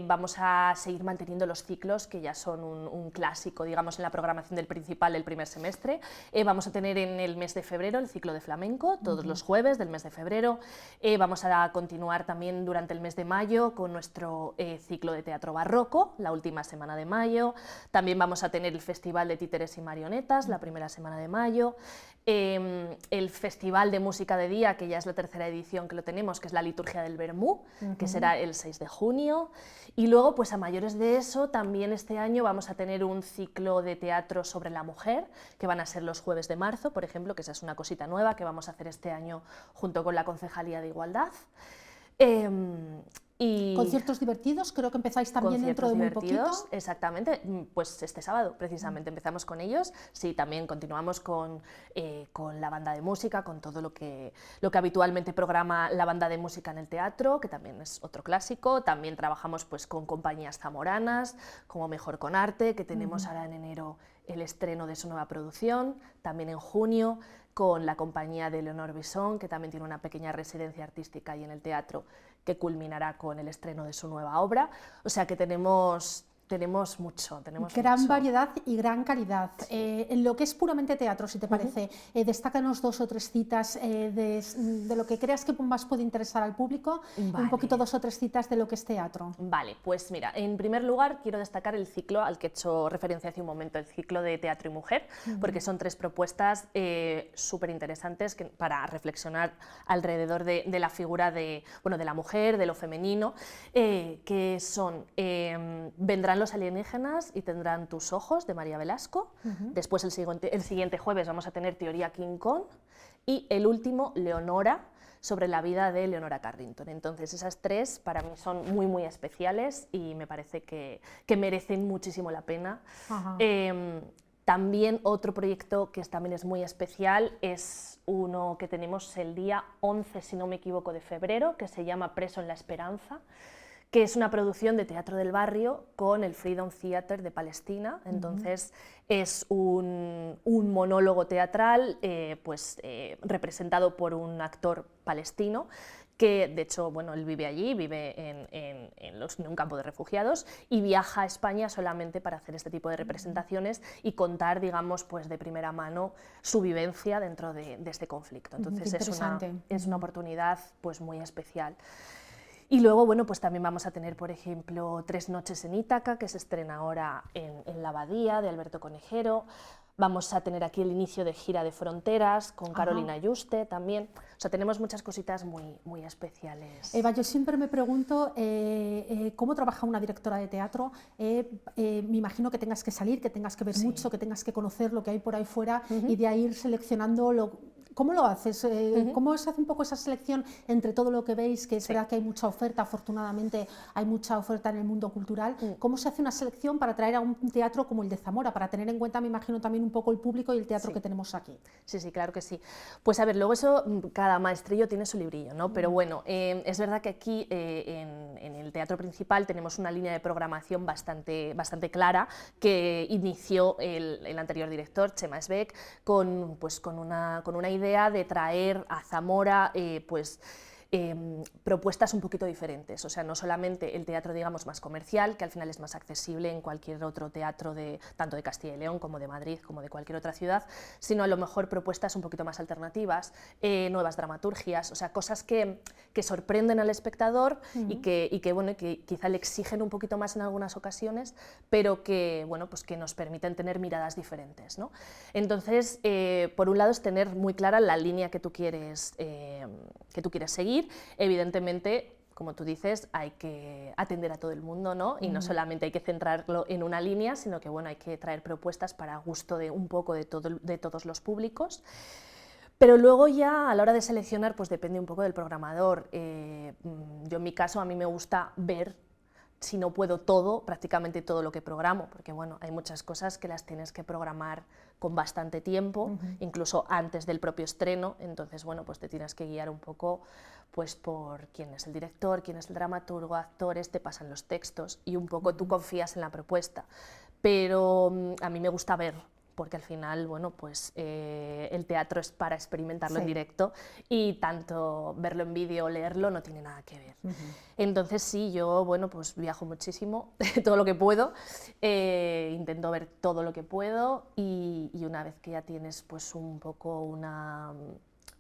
vamos a seguir manteniendo los ciclos que ya son un clásico, digamos, en la programación del Principal del primer semestre. Vamos a tener en el mes de febrero el ciclo de flamenco, todos los jueves del mes de febrero. Vamos a continuar también durante el mes de mayo con nuestro ciclo de teatro barroco, la última semana de mayo. También vamos a tener el Festival de Títeres y Marionetas, la primera semana de mayo. El Festival de Música de Día, que ya es la tercera edición que lo tenemos, que es la Liturgia del Vermú, que será el 6 de junio. Y luego, pues a mayores de eso, también este año vamos a tener un ciclo de teatro sobre la mujer, que van a ser los jueves de marzo, por ejemplo, que esa es una cosita nueva que vamos a hacer este año junto con la Concejalía de Igualdad. Y conciertos divertidos, creo que empezáis también dentro de muy poquito. Exactamente, pues este sábado precisamente empezamos con ellos. Sí, también continuamos con la banda de música, con todo lo que habitualmente programa la banda de música en el teatro, que también es otro clásico. También trabajamos pues con compañías zamoranas, como Mejor con Arte, que tenemos ahora en enero el estreno de su nueva producción, también en junio con la compañía de Leonor Bisson, que también tiene una pequeña residencia artística ahí en el teatro, que culminará con el estreno de su nueva obra. O sea que tenemos mucho. Gran variedad y gran calidad. En lo que es puramente teatro, si te parece, destácanos 2 o 3 citas de lo que creas que más puede interesar al público, un poquito 2 o 3 citas de lo que es teatro. Vale, pues mira, en primer lugar quiero destacar el ciclo al que he hecho referencia hace un momento, el ciclo de teatro y mujer, porque son 3 propuestas súper interesantes para reflexionar alrededor de la figura de la mujer, de lo femenino, que son Vendrán los alienígenas y tendrán tus ojos, de María Velasco. Después el siguiente jueves vamos a tener Teoría King Kong y el último, Leonora, sobre la vida de Leonora Carrington. Entonces esas 3 para mí son muy muy especiales y me parece que merecen muchísimo la pena. También otro proyecto que también es muy especial es uno que tenemos el día 11, si no me equivoco, de febrero, que se llama Preso en la Esperanza, que es una producción de teatro del barrio con el Freedom Theater de Palestina. Entonces es un monólogo teatral representado por un actor palestino que, de hecho, él vive allí, vive en un campo de refugiados y viaja a España solamente para hacer este tipo de representaciones y contar, digamos, pues de primera mano su vivencia dentro de este conflicto. Entonces es una oportunidad pues muy especial. Y luego, bueno, pues también vamos a tener, por ejemplo, 3 noches en Ítaca, que se estrena ahora en la Abadía, de Alberto Conejero. Vamos a tener aquí el inicio de gira de Fronteras, con Carolina Yuste también. O sea, tenemos muchas cositas muy especiales. Eva, yo siempre me pregunto cómo trabaja una directora de teatro. Me imagino que tengas que salir, que tengas que ver mucho, que tengas que conocer lo que hay por ahí fuera y de ahí ir seleccionando ¿Cómo lo haces? ¿Cómo se hace un poco esa selección entre todo lo que veis? Que es verdad que hay mucha oferta, afortunadamente hay mucha oferta en el mundo cultural. ¿Cómo se hace una selección para traer a un teatro como el de Zamora? Para tener en cuenta, me imagino, también un poco el público y el teatro que tenemos aquí. Sí, sí, claro que sí. Pues a ver, luego eso, cada maestrillo tiene su librillo, ¿no? Pero bueno, es verdad que aquí en el teatro principal tenemos una línea de programación bastante clara que inició el anterior director, Chema Esbeck, con una idea de traer a Zamora propuestas un poquito diferentes, o sea, no solamente el teatro, digamos, más comercial, que al final es más accesible en cualquier otro teatro tanto de Castilla y León como de Madrid, como de cualquier otra ciudad, sino a lo mejor propuestas un poquito más alternativas, nuevas dramaturgias, o sea, cosas que sorprenden al espectador y que quizá le exigen un poquito más en algunas ocasiones, pero que, bueno, pues que nos permiten tener miradas diferentes, ¿no? Entonces, por un lado es tener muy clara la línea que tú quieres seguir. Evidentemente, como tú dices, hay que atender a todo el mundo, ¿no? Y no solamente hay que centrarlo en una línea, sino que bueno, hay que traer propuestas para gusto de un poco de todos los públicos. Pero luego ya a la hora de seleccionar, pues depende un poco del programador. Yo en mi caso, a mí me gusta ver, si no puedo todo, prácticamente todo lo que programo, porque bueno, hay muchas cosas que las tienes que programar con bastante tiempo, incluso antes del propio estreno, entonces bueno, pues te tienes que guiar un poco pues por quién es el director, quién es el dramaturgo, actores, te pasan los textos y un poco tú confías en la propuesta, pero a mí me gusta ver, porque al final, bueno, pues el teatro es para experimentarlo en directo y tanto verlo en vídeo o leerlo no tiene nada que ver. Entonces sí, yo, bueno, pues viajo muchísimo, todo lo que puedo, intento ver todo lo que puedo y una vez que ya tienes pues un poco un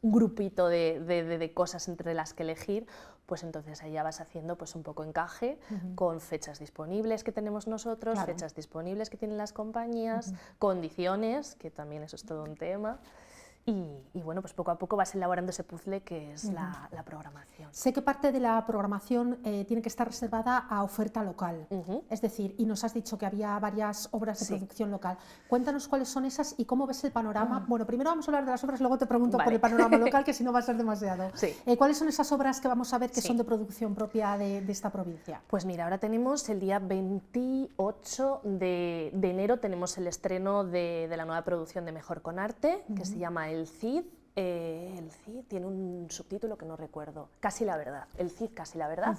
grupito de cosas entre las que elegir, pues entonces ahí ya vas haciendo pues un poco encaje con fechas disponibles que tenemos nosotros, fechas disponibles que tienen las compañías, condiciones, que también eso es todo un tema. Y bueno, pues poco a poco vas elaborando ese puzzle que es la programación. Sé que parte de la programación tiene que estar reservada a oferta local, es decir, y nos has dicho que había varias obras de producción local. Cuéntanos cuáles son esas y cómo ves el panorama. Bueno, primero vamos a hablar de las obras, luego te pregunto por el panorama local, que si no va a ser demasiado. ¿Cuáles son esas obras que vamos a ver que son de producción propia de esta provincia? Pues mira, ahora tenemos el día 28 de enero, tenemos el estreno de la nueva producción de Mejor con Arte, que se llama El Cid. El Cid tiene un subtítulo que no recuerdo, Casi la verdad, El Cid, Casi la verdad.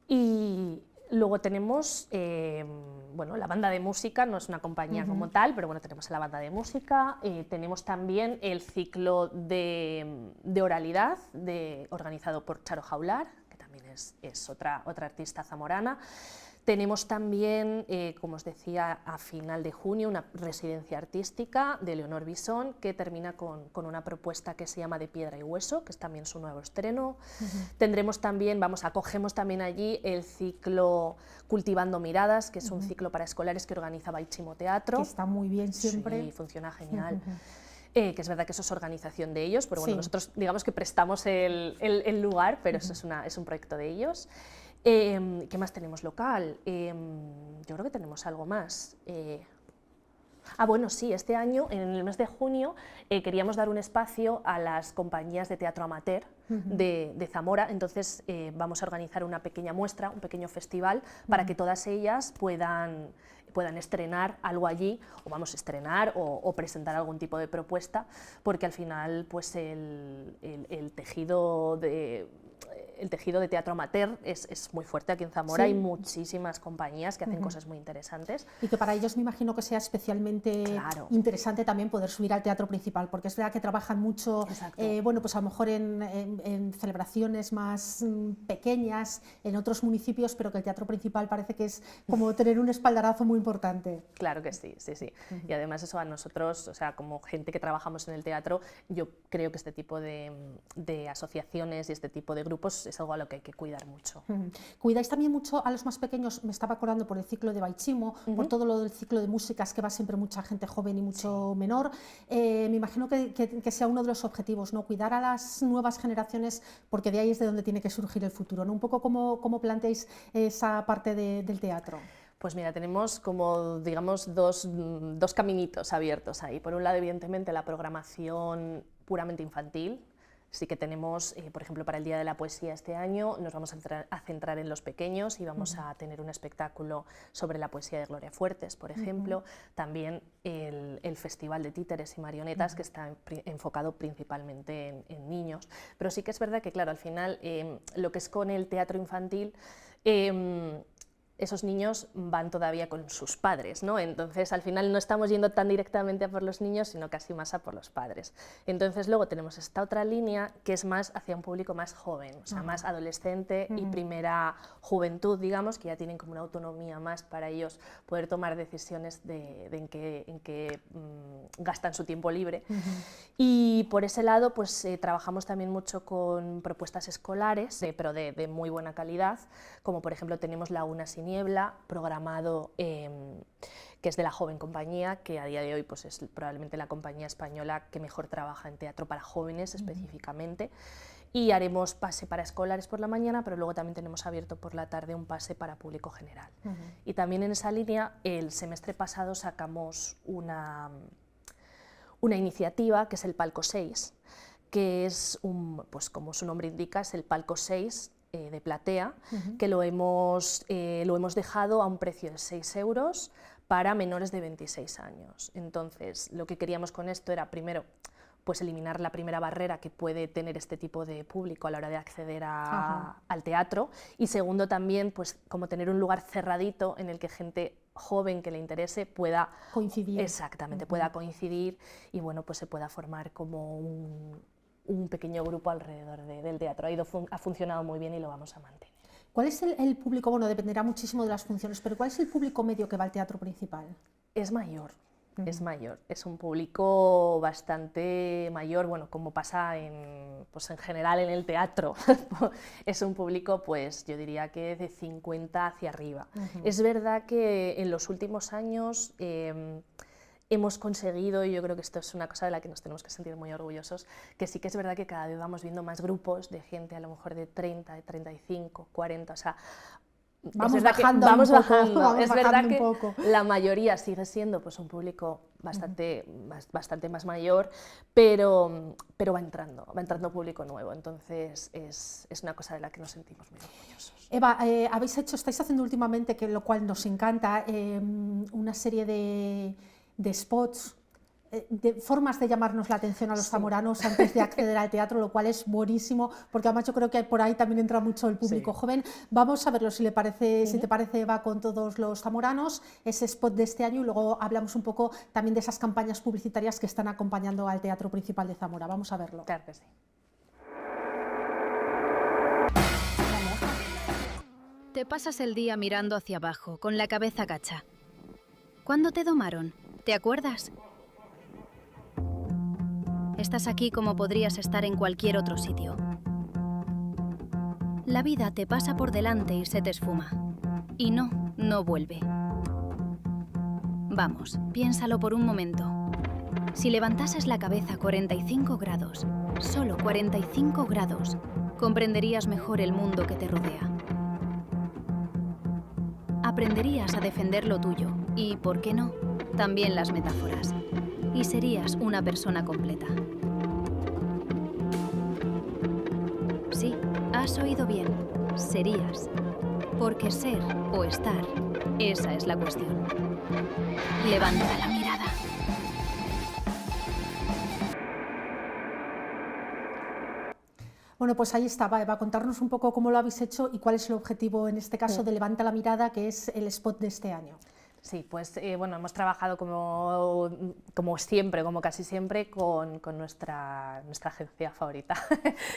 Y luego tenemos bueno, la banda de música, no es una compañía como tal, pero bueno, tenemos la banda de música, tenemos también el ciclo de oralidad organizado por Charo Jaular, que también es otra artista zamorana. Tenemos también, como os decía, a final de junio una residencia artística de Leonor Bisón que termina con una propuesta que se llama De piedra y hueso, que es también su nuevo estreno. Tendremos también, acogemos también allí el ciclo Cultivando Miradas, que es un ciclo para escolares que organiza Baichimo Teatro. Que está muy bien siempre. Sí, funciona genial. Que es verdad que eso es organización de ellos, pero bueno, nosotros digamos que prestamos el lugar, pero eso es un proyecto de ellos. ¿Qué más tenemos local? Yo creo que tenemos algo más. Bueno, sí, este año, en el mes de junio, queríamos dar un espacio a las compañías de teatro amateur de Zamora, entonces vamos a organizar una pequeña muestra, un pequeño festival, para que todas ellas puedan estrenar algo allí, o vamos a estrenar o presentar algún tipo de propuesta, porque al final pues el tejido de teatro amateur es muy fuerte aquí en Zamora, hay muchísimas compañías que hacen cosas muy interesantes. Y que para ellos me imagino que sea especialmente interesante también poder subir al teatro principal, porque es verdad que trabajan mucho, bueno, pues a lo mejor en en celebraciones más pequeñas en otros municipios, pero que el teatro principal parece que es como tener un espaldarazo muy importante. Claro que sí, sí, sí. Y además eso a nosotros, o sea, como gente que trabajamos en el teatro, yo creo que este tipo de asociaciones y este tipo de grupos es algo a lo que hay que cuidar mucho. Cuidáis también mucho a los más pequeños, me estaba acordando por el ciclo de Baichimo, por todo lo del ciclo de músicas que va siempre mucha gente joven y mucho menor. Me imagino que sea uno de los objetivos, ¿no? Cuidar a las nuevas generaciones, porque de ahí es de donde tiene que surgir el futuro, ¿no? Un poco cómo planteáis esa parte del teatro. Pues mira, tenemos como, digamos, dos caminitos abiertos ahí. Por un lado, evidentemente, la programación puramente infantil. Sí que tenemos, por ejemplo, para el Día de la Poesía este año nos vamos a centrar en los pequeños y vamos a tener un espectáculo sobre la poesía de Gloria Fuertes, por ejemplo. También el Festival de Títeres y Marionetas, que está enfocado principalmente en niños. Pero sí que es verdad que, claro, al final, lo que es con el teatro infantil, esos niños van todavía con sus padres, ¿no? Entonces, al final no estamos yendo tan directamente a por los niños, sino casi más a por los padres. Entonces, luego tenemos esta otra línea que es más hacia un público más joven, o sea, más adolescente y primera juventud, digamos, que ya tienen como una autonomía más para ellos poder tomar decisiones en qué gastan su tiempo libre. Y por ese lado, pues trabajamos también mucho con propuestas escolares, pero de muy buena calidad, como por ejemplo tenemos Laguna sin Niebla, programado, que es de la Joven Compañía, que a día de hoy pues, es probablemente la compañía española que mejor trabaja en teatro para jóvenes específicamente, y haremos pase para escolares por la mañana, pero luego también tenemos abierto por la tarde un pase para público general. Y también en esa línea, el semestre pasado sacamos una iniciativa que es el Palco 6, que es, pues como su nombre indica, es el Palco 6, de platea, que lo hemos dejado a un precio de 6 euros para menores de 26 años. Entonces, lo que queríamos con esto era, primero, pues eliminar la primera barrera que puede tener este tipo de público a la hora de acceder al teatro, y segundo también, pues como tener un lugar cerradito en el que gente joven que le interese pueda coincidir. Exactamente, pueda coincidir y bueno, pues se pueda formar como un pequeño grupo alrededor del teatro. Ha funcionado muy bien y lo vamos a mantener. ¿Cuál es el público? Bueno, dependerá muchísimo de las funciones, pero ¿cuál es el público medio que va al teatro principal? Es mayor. Es un público bastante mayor, bueno, como pasa pues en general en el teatro. Es un público, pues yo diría que de 50 hacia arriba. Es verdad que en los últimos años hemos conseguido, y yo creo que esto es una cosa de la que nos tenemos que sentir muy orgullosos, que sí que es verdad que cada vez vamos viendo más grupos de gente a lo mejor de 30, de 35, 40, o sea, vamos bajando. Es verdad que la mayoría sigue siendo pues, un público bastante más mayor, pero va entrando público nuevo, entonces es una cosa de la que nos sentimos muy orgullosos. Eva, estáis haciendo últimamente, lo cual nos encanta, una serie de spots, de formas de llamarnos la atención a los zamoranos antes de acceder al teatro, lo cual es buenísimo, porque además yo creo que por ahí también entra mucho el público joven. Vamos a verlo, si te parece, Eva, con todos los zamoranos, ese spot de este año, y luego hablamos un poco también de esas campañas publicitarias que están acompañando al Teatro Principal de Zamora. Vamos a verlo. Claro que sí. Te pasas el día mirando hacia abajo, con la cabeza gacha. ¿Cuándo te domaron? ¿Te acuerdas? Estás aquí como podrías estar en cualquier otro sitio. La vida te pasa por delante y se te esfuma. Y no vuelve. Vamos, piénsalo por un momento. Si levantases la cabeza 45 grados, solo 45 grados, comprenderías mejor el mundo que te rodea. Aprenderías a defender lo tuyo y, ¿por qué no?, también las metáforas. Y serías una persona completa. Sí, has oído bien. Serías. Porque ser o estar, esa es la cuestión. Levanta la mirada. Bueno, pues ahí estaba, Eva, contarnos un poco cómo lo habéis hecho y cuál es el objetivo, en este caso, de Levanta la Mirada, que es el spot de este año. Sí, pues bueno, hemos trabajado como siempre, como casi siempre, con nuestra agencia favorita,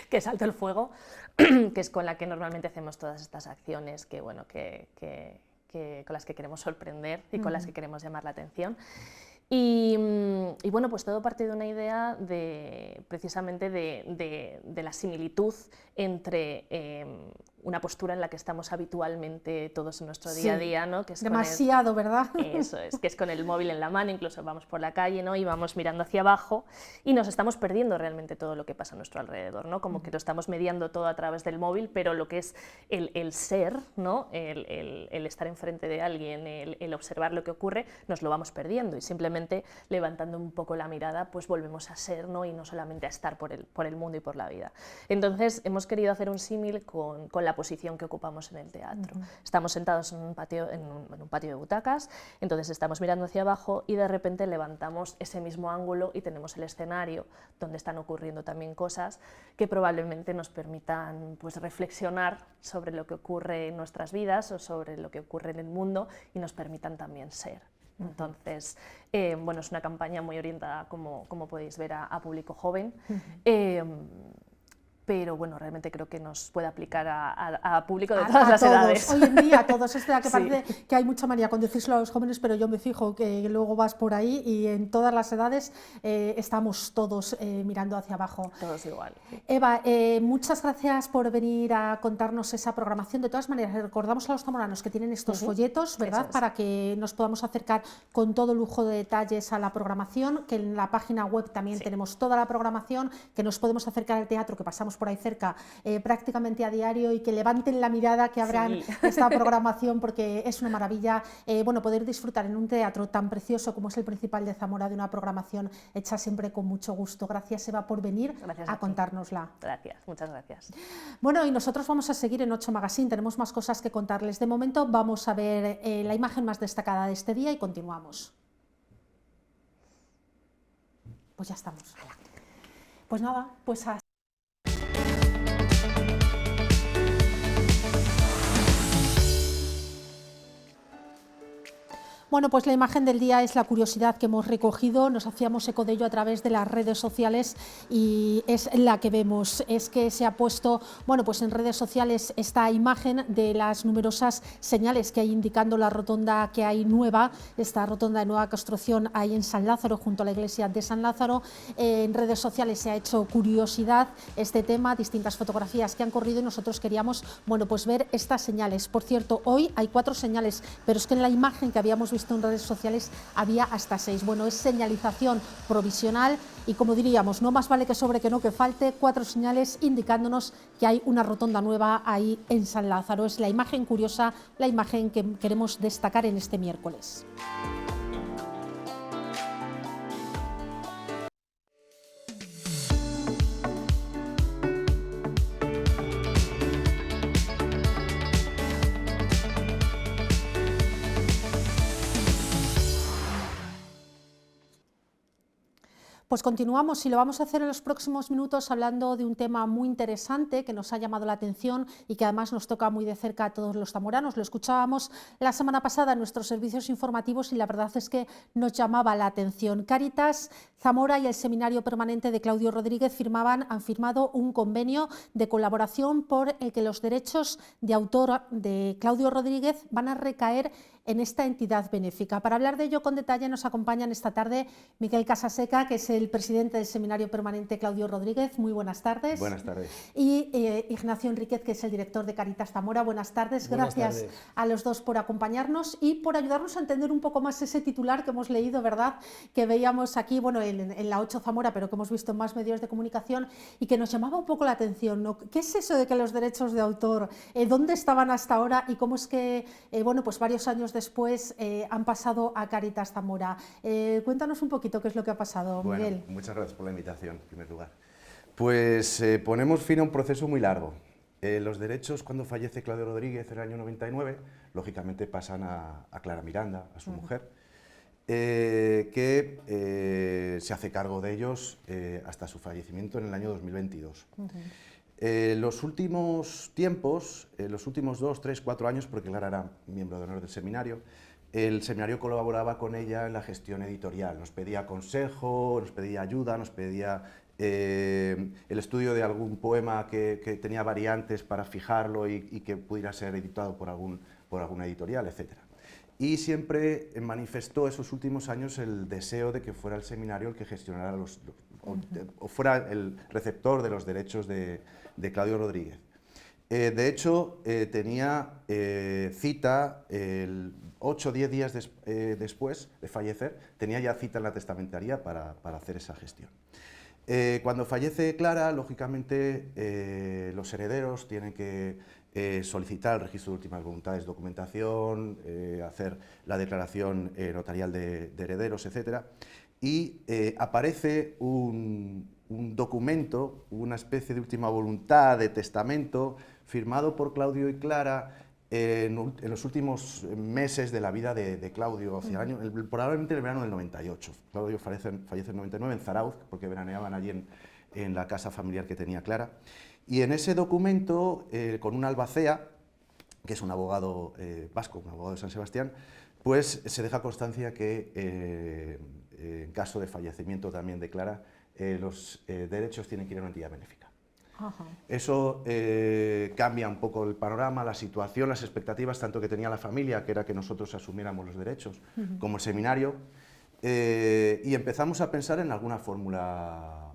que es Alto el Fuego, que es con la que normalmente hacemos todas estas acciones que, bueno, con las que queremos sorprender y con las que queremos llamar la atención. Y bueno, pues todo parte de una idea precisamente de la similitud entre una postura en la que estamos habitualmente todos en nuestro día a día, ¿no? Que es demasiado, ¿verdad? Eso es, que es con el móvil en la mano, incluso vamos por la calle, ¿no? Y vamos mirando hacia abajo y nos estamos perdiendo realmente todo lo que pasa a nuestro alrededor, ¿no? Como que lo estamos mediando todo a través del móvil, pero lo que es el ser, ¿no? El estar enfrente de alguien, el observar lo que ocurre, nos lo vamos perdiendo y simplemente levantando un poco la mirada, pues volvemos a ser, ¿no? Y no solamente a estar por el mundo y por la vida. Entonces hemos querido hacer un símil con la posición que ocupamos en el teatro. Estamos sentados en un patio de butacas, entonces estamos mirando hacia abajo y de repente levantamos ese mismo ángulo y tenemos el escenario donde están ocurriendo también cosas que probablemente nos permitan, pues, reflexionar sobre lo que ocurre en nuestras vidas o sobre lo que ocurre en el mundo y nos permitan también ser. Entonces, bueno, es una campaña muy orientada, como podéis ver, a público joven. Pero bueno, realmente creo que nos puede aplicar a público de todas las edades. Hoy en día a todos, es verdad que parece que hay mucha manía con decírselo a los jóvenes, pero yo me fijo que luego vas por ahí y en todas las edades estamos todos mirando hacia abajo. Todos igual. Sí. Eva, muchas gracias por venir a contarnos esa programación. De todas maneras, recordamos a los zamoranos que tienen estos folletos, ¿verdad? Para que nos podamos acercar con todo lujo de detalles a la programación, que en la página web también tenemos toda la programación, que nos podemos acercar al teatro, que pasamos por ahí cerca prácticamente a diario y que levanten la mirada, que abran esta programación, porque es una maravilla bueno, poder disfrutar en un teatro tan precioso como es el Principal de Zamora de una programación hecha siempre con mucho gusto. Gracias, Eva, por venir a contárnosla. Gracias, muchas gracias. Bueno, y nosotros vamos a seguir en 8 Magazine, tenemos más cosas que contarles. De momento vamos a ver la imagen más destacada de este día y continuamos. Pues ya estamos. Pues nada, pues hasta... Bueno, pues la imagen del día es la curiosidad que hemos recogido, nos hacíamos eco de ello a través de las redes sociales y es la que vemos, es que se ha puesto, bueno, pues en redes sociales esta imagen de las numerosas señales que hay indicando la rotonda que hay nueva, esta rotonda de nueva construcción ahí en San Lázaro, junto a la iglesia de San Lázaro. En redes sociales se ha hecho curiosidad este tema, distintas fotografías que han corrido y nosotros queríamos, bueno, pues ver estas señales. Por cierto, hoy hay 4 señales, pero es que en la imagen que habíamos visto en redes sociales había hasta 6. Bueno, es señalización provisional y, como diríamos, no más vale que sobre que no que falte, 4 señales indicándonos que hay una rotonda nueva ahí en San Lázaro. Es la imagen curiosa, la imagen que queremos destacar en este miércoles. Pues continuamos y lo vamos a hacer en los próximos minutos hablando de un tema muy interesante que nos ha llamado la atención y que además nos toca muy de cerca a todos los zamoranos. Lo escuchábamos la semana pasada en nuestros servicios informativos y la verdad es que nos llamaba la atención. Cáritas Zamora y el Seminario Permanente de Claudio Rodríguez han firmado un convenio de colaboración por el que los derechos de autor de Claudio Rodríguez van a recaer en esta entidad benéfica. Para hablar de ello con detalle nos acompañan esta tarde Miquel Casaseca, que es el presidente del Seminario Permanente Claudio Rodríguez. Muy buenas tardes. Buenas tardes. Y Ignacio Enríquez, que es el director de Cáritas Zamora. Buenas tardes. Gracias a los dos por acompañarnos y por ayudarnos a entender un poco más ese titular que hemos leído, ¿verdad? Que veíamos aquí, bueno, en la 8 Zamora, pero que hemos visto en más medios de comunicación y que nos llamaba un poco la atención, ¿no? ¿Qué es eso de que los derechos de autor, dónde estaban hasta ahora y cómo es que, bueno, pues varios años después han pasado a Cáritas Zamora? Cuéntanos un poquito qué es lo que ha pasado, Miguel. Muchas gracias por la invitación, en primer lugar. Pues ponemos fin a un proceso muy largo. Los derechos, cuando fallece Claudio Rodríguez en el año 99, lógicamente pasan a Clara Miranda, a su mujer, que se hace cargo de ellos hasta su fallecimiento en el año 2022. Los últimos tiempos, los últimos 2, 3, 4 años, porque Clara era miembro de honor del seminario, el seminario colaboraba con ella en la gestión editorial, nos pedía consejo, nos pedía ayuda, nos pedía el estudio de algún poema que tenía variantes para fijarlo y que pudiera ser editado por alguna editorial, etc. Y siempre manifestó esos últimos años el deseo de que fuera el seminario el que gestionara o fuera el receptor de los derechos de Claudio Rodríguez. De hecho, tenía cita 8 o 10 días después de fallecer, tenía ya cita en la testamentaría para hacer esa gestión. Cuando fallece Clara, lógicamente los herederos tienen que solicitar el registro de últimas voluntades, documentación, hacer la declaración notarial de herederos, etc. Y aparece un documento, una especie de última voluntad, de testamento, firmado por Claudio y Clara en los últimos meses de la vida de Claudio, hacia probablemente en el verano del 98. Claudio fallece en 99 en Zarauz, porque veraneaban allí en la casa familiar que tenía Clara. Y en ese documento, con un albacea, que es un abogado vasco, un abogado de San Sebastián, pues se deja constancia que en caso de fallecimiento también de Clara, los derechos tienen que ir a una entidad benéfica. Ajá. Eso cambia un poco el panorama, la situación, las expectativas, tanto que tenía la familia, que era que nosotros asumiéramos los derechos, como el seminario, y empezamos a pensar en alguna fórmula.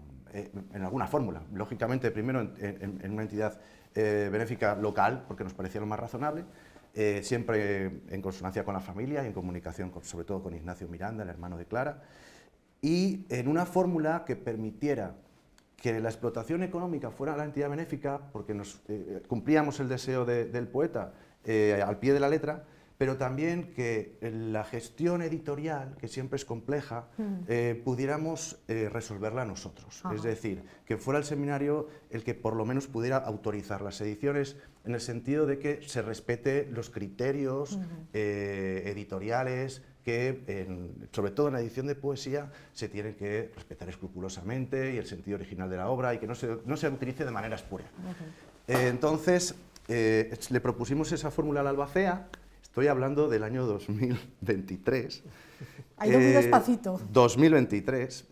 Lógicamente, primero en una entidad benéfica local, porque nos parecía lo más razonable, siempre en consonancia con la familia y en comunicación sobre todo con Ignacio Miranda, el hermano de Clara, y en una fórmula que permitiera que la explotación económica fuera la entidad benéfica, porque cumplíamos el deseo del poeta al pie de la letra, pero también que la gestión editorial, que siempre es compleja, pudiéramos resolverla nosotros. Es decir, que fuera el seminario el que por lo menos pudiera autorizar las ediciones, en el sentido de que se respete los criterios editoriales que, sobre todo en la edición de poesía, se tienen que respetar escrupulosamente, y el sentido original de la obra, y que no se utilice de manera espuria. Entonces, le propusimos esa fórmula al albacea. Estoy hablando del año 2023. Ha ido muy despacito. 2023.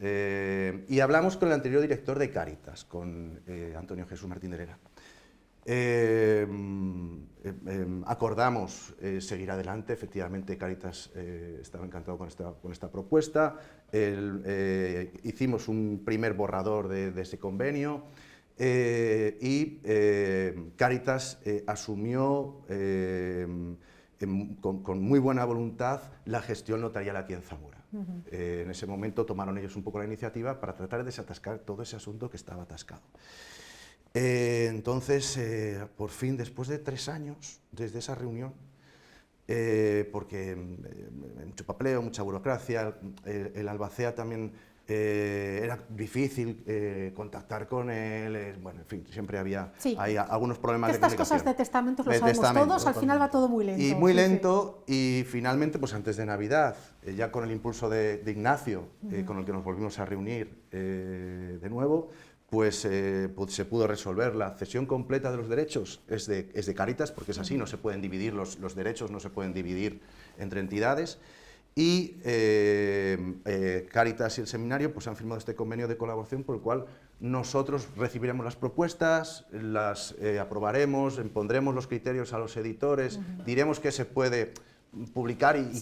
Y hablamos con el anterior director de Cáritas, con Antonio Jesús Martín de Lera. Acordamos seguir adelante. Efectivamente, Cáritas estaba encantado con esta propuesta. Hicimos un primer borrador de ese convenio. Y Cáritas asumió con muy buena voluntad la gestión notarial aquí en Zamora. En ese momento tomaron ellos un poco la iniciativa para tratar de desatascar todo ese asunto que estaba atascado. Entonces, por fin, después de 3 años desde esa reunión, porque mucho papeleo, mucha burocracia, el albacea también era difícil contactar con él, bueno, en fin, siempre hay algunos problemas de estas comunicación. cosas de testamentos lo sabemos todos, al final va todo muy lento. Y muy lento, y finalmente, pues antes de Navidad, ya con el impulso de Ignacio, con el que nos volvimos a reunir de nuevo, pues se pudo resolver. La cesión completa de los derechos es de Cáritas, porque es así, no se pueden dividir los derechos, no se pueden dividir entre entidades. Y Cáritas y el seminario pues han firmado este convenio de colaboración, por el cual nosotros recibiremos las propuestas, las aprobaremos, impondremos los criterios a los editores, diremos qué se puede publicar y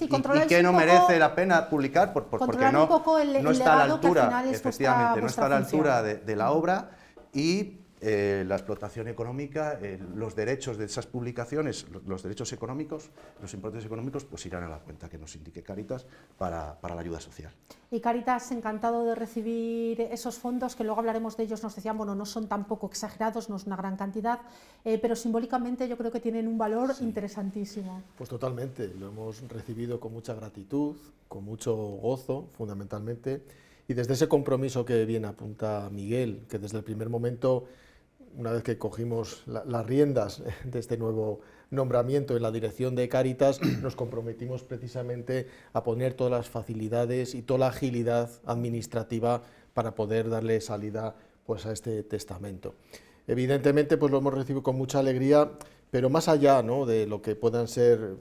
qué no merece la pena publicar, porque no está a la altura, efectivamente, no está a la altura de la obra, y la explotación económica, los derechos de esas publicaciones, los derechos económicos, los importes económicos, pues irán a la cuenta que nos indique Cáritas para la ayuda social. Y Cáritas, encantado de recibir esos fondos, que luego hablaremos de ellos. Nos decían, bueno, no son tampoco exagerados, no es una gran cantidad, pero simbólicamente yo creo que tienen un valor interesantísimo. Pues totalmente, lo hemos recibido con mucha gratitud, con mucho gozo, fundamentalmente, y desde ese compromiso que bien apunta Miguel, que desde el primer momento, una vez que cogimos las riendas de este nuevo nombramiento en la dirección de Cáritas, nos comprometimos precisamente a poner todas las facilidades y toda la agilidad administrativa para poder darle salida pues, a este testamento. Evidentemente pues, lo hemos recibido con mucha alegría, pero más allá, ¿no?, de lo que puedan ser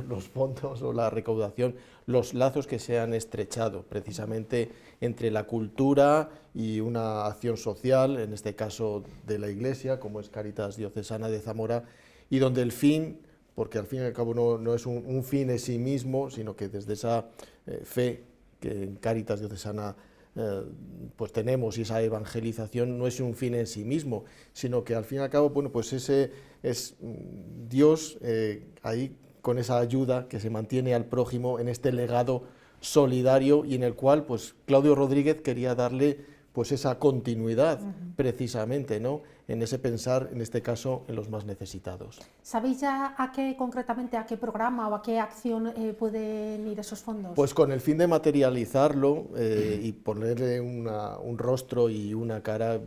los fondos o la recaudación, los lazos que se han estrechado precisamente entre la cultura y una acción social, en este caso de la Iglesia, como es Cáritas Diocesana de Zamora, y donde el fin, porque al fin y al cabo no es un fin en sí mismo, sino que desde esa fe que en Cáritas Diocesana pues tenemos, y esa evangelización no es un fin en sí mismo, sino que al fin y al cabo, bueno, pues ese es Dios ahí con esa ayuda que se mantiene al prójimo en este legado solidario, y en el cual pues Claudio Rodríguez quería darle pues esa continuidad precisamente, ¿no?, en ese pensar, en este caso, en los más necesitados. ¿Sabéis ya concretamente a qué programa o a qué acción pueden ir esos fondos? Pues con el fin de materializarlo y ponerle un rostro y una cara,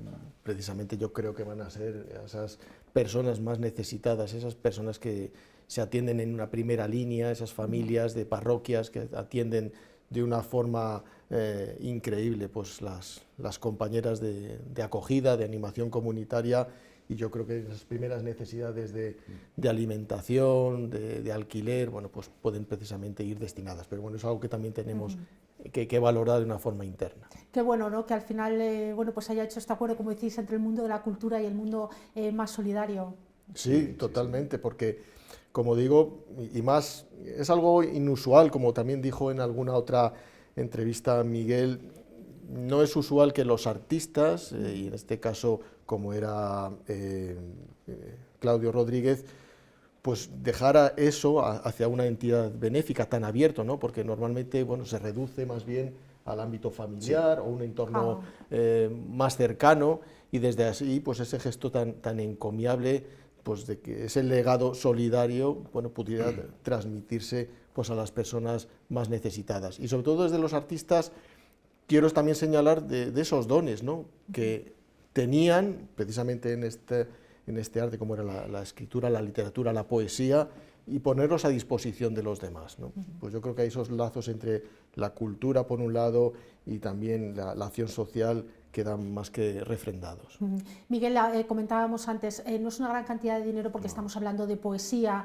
precisamente yo creo que van a ser esas personas más necesitadas, esas personas que se atienden en una primera línea, esas familias de parroquias que atienden de una forma increíble pues las compañeras de acogida, de animación comunitaria, y yo creo que esas primeras necesidades de alimentación, de alquiler, bueno, pues pueden precisamente ir destinadas, pero bueno, es algo que también tenemos que valorar de una forma interna. Qué bueno, ¿no?, que al final bueno, pues haya hecho este acuerdo, como decís, entre el mundo de la cultura y el mundo más solidario. Sí, totalmente, porque como digo, y más, es algo inusual, como también dijo en alguna otra entrevista Miguel, no es usual que los artistas, y en este caso como era Claudio Rodríguez, pues dejara eso hacia una entidad benéfica tan abierto, ¿no?, porque normalmente, bueno, se reduce más bien al ámbito familiar o un entorno más cercano, y desde así, pues ese gesto tan encomiable, pues de que ese legado solidario, bueno, pudiera transmitirse pues a las personas más necesitadas. Y sobre todo desde los artistas quiero también señalar de esos dones, ¿no?, que tenían precisamente en este arte, como era la escritura, la literatura, la poesía, y ponerlos a disposición de los demás, ¿no? Pues yo creo que hay esos lazos entre la cultura por un lado y también la acción social quedan más que refrendados. Miguel, comentábamos antes, no es una gran cantidad de dinero porque estamos hablando de poesía,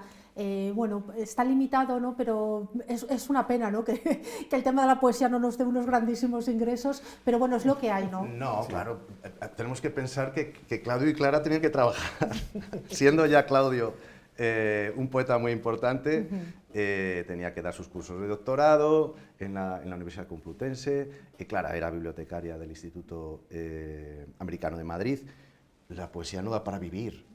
bueno, está limitado, ¿no?, pero es una pena, ¿no?, que el tema de la poesía no nos dé unos grandísimos ingresos, pero bueno, es lo que hay, ¿no? No, claro, tenemos que pensar que Claudio y Clara tenían que trabajar, siendo ya Claudio un poeta muy importante, tenía que dar sus cursos de doctorado en la Universidad Complutense, y Clara era bibliotecaria del Instituto Americano de Madrid. La poesía no da para vivir,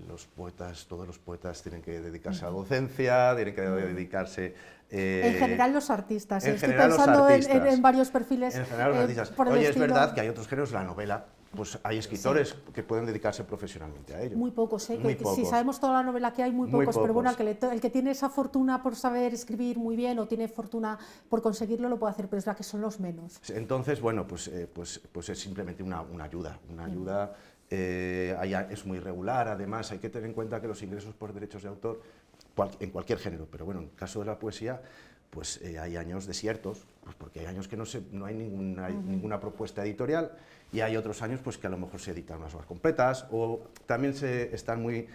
los poetas, todos los poetas tienen que dedicarse a la docencia, tienen que dedicarse... en general los artistas, estoy pensando en varios perfiles. En general los artistas. Oye, es verdad que hay otros géneros, la novela, pues hay escritores que pueden dedicarse profesionalmente a ello. Muy pocos, muy pocos. Si sabemos toda la novela que hay, muy pocos, pero bueno, el que tiene esa fortuna por saber escribir muy bien o tiene fortuna por conseguirlo lo puede hacer, pero es la que son los menos. Entonces, bueno, pues es simplemente una ayuda, es muy irregular, además hay que tener en cuenta que los ingresos por derechos de autor, en cualquier género, pero bueno, en el caso de la poesía, pues hay años desiertos, pues porque hay años que no hay ninguna propuesta editorial, y hay otros años pues que a lo mejor se editan unas obras completas, o también están muy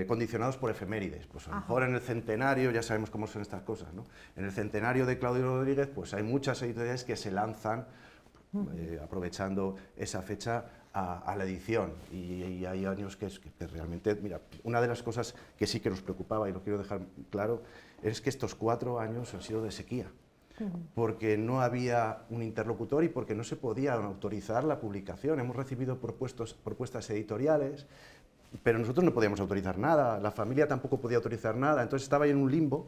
condicionados por efemérides. Pues a lo mejor en el centenario, ya sabemos cómo son estas cosas, ¿no? En el centenario de Claudio Rodríguez pues hay muchas editoriales que se lanzan aprovechando esa fecha a la edición, y hay años que realmente, mira, una de las cosas que sí que nos preocupaba, y lo quiero dejar claro, es que estos 4 años han sido de sequía, porque no había un interlocutor y porque no se podía autorizar la publicación. Hemos recibido propuestas editoriales, pero nosotros no podíamos autorizar nada, la familia tampoco podía autorizar nada, entonces estaba ahí en un limbo,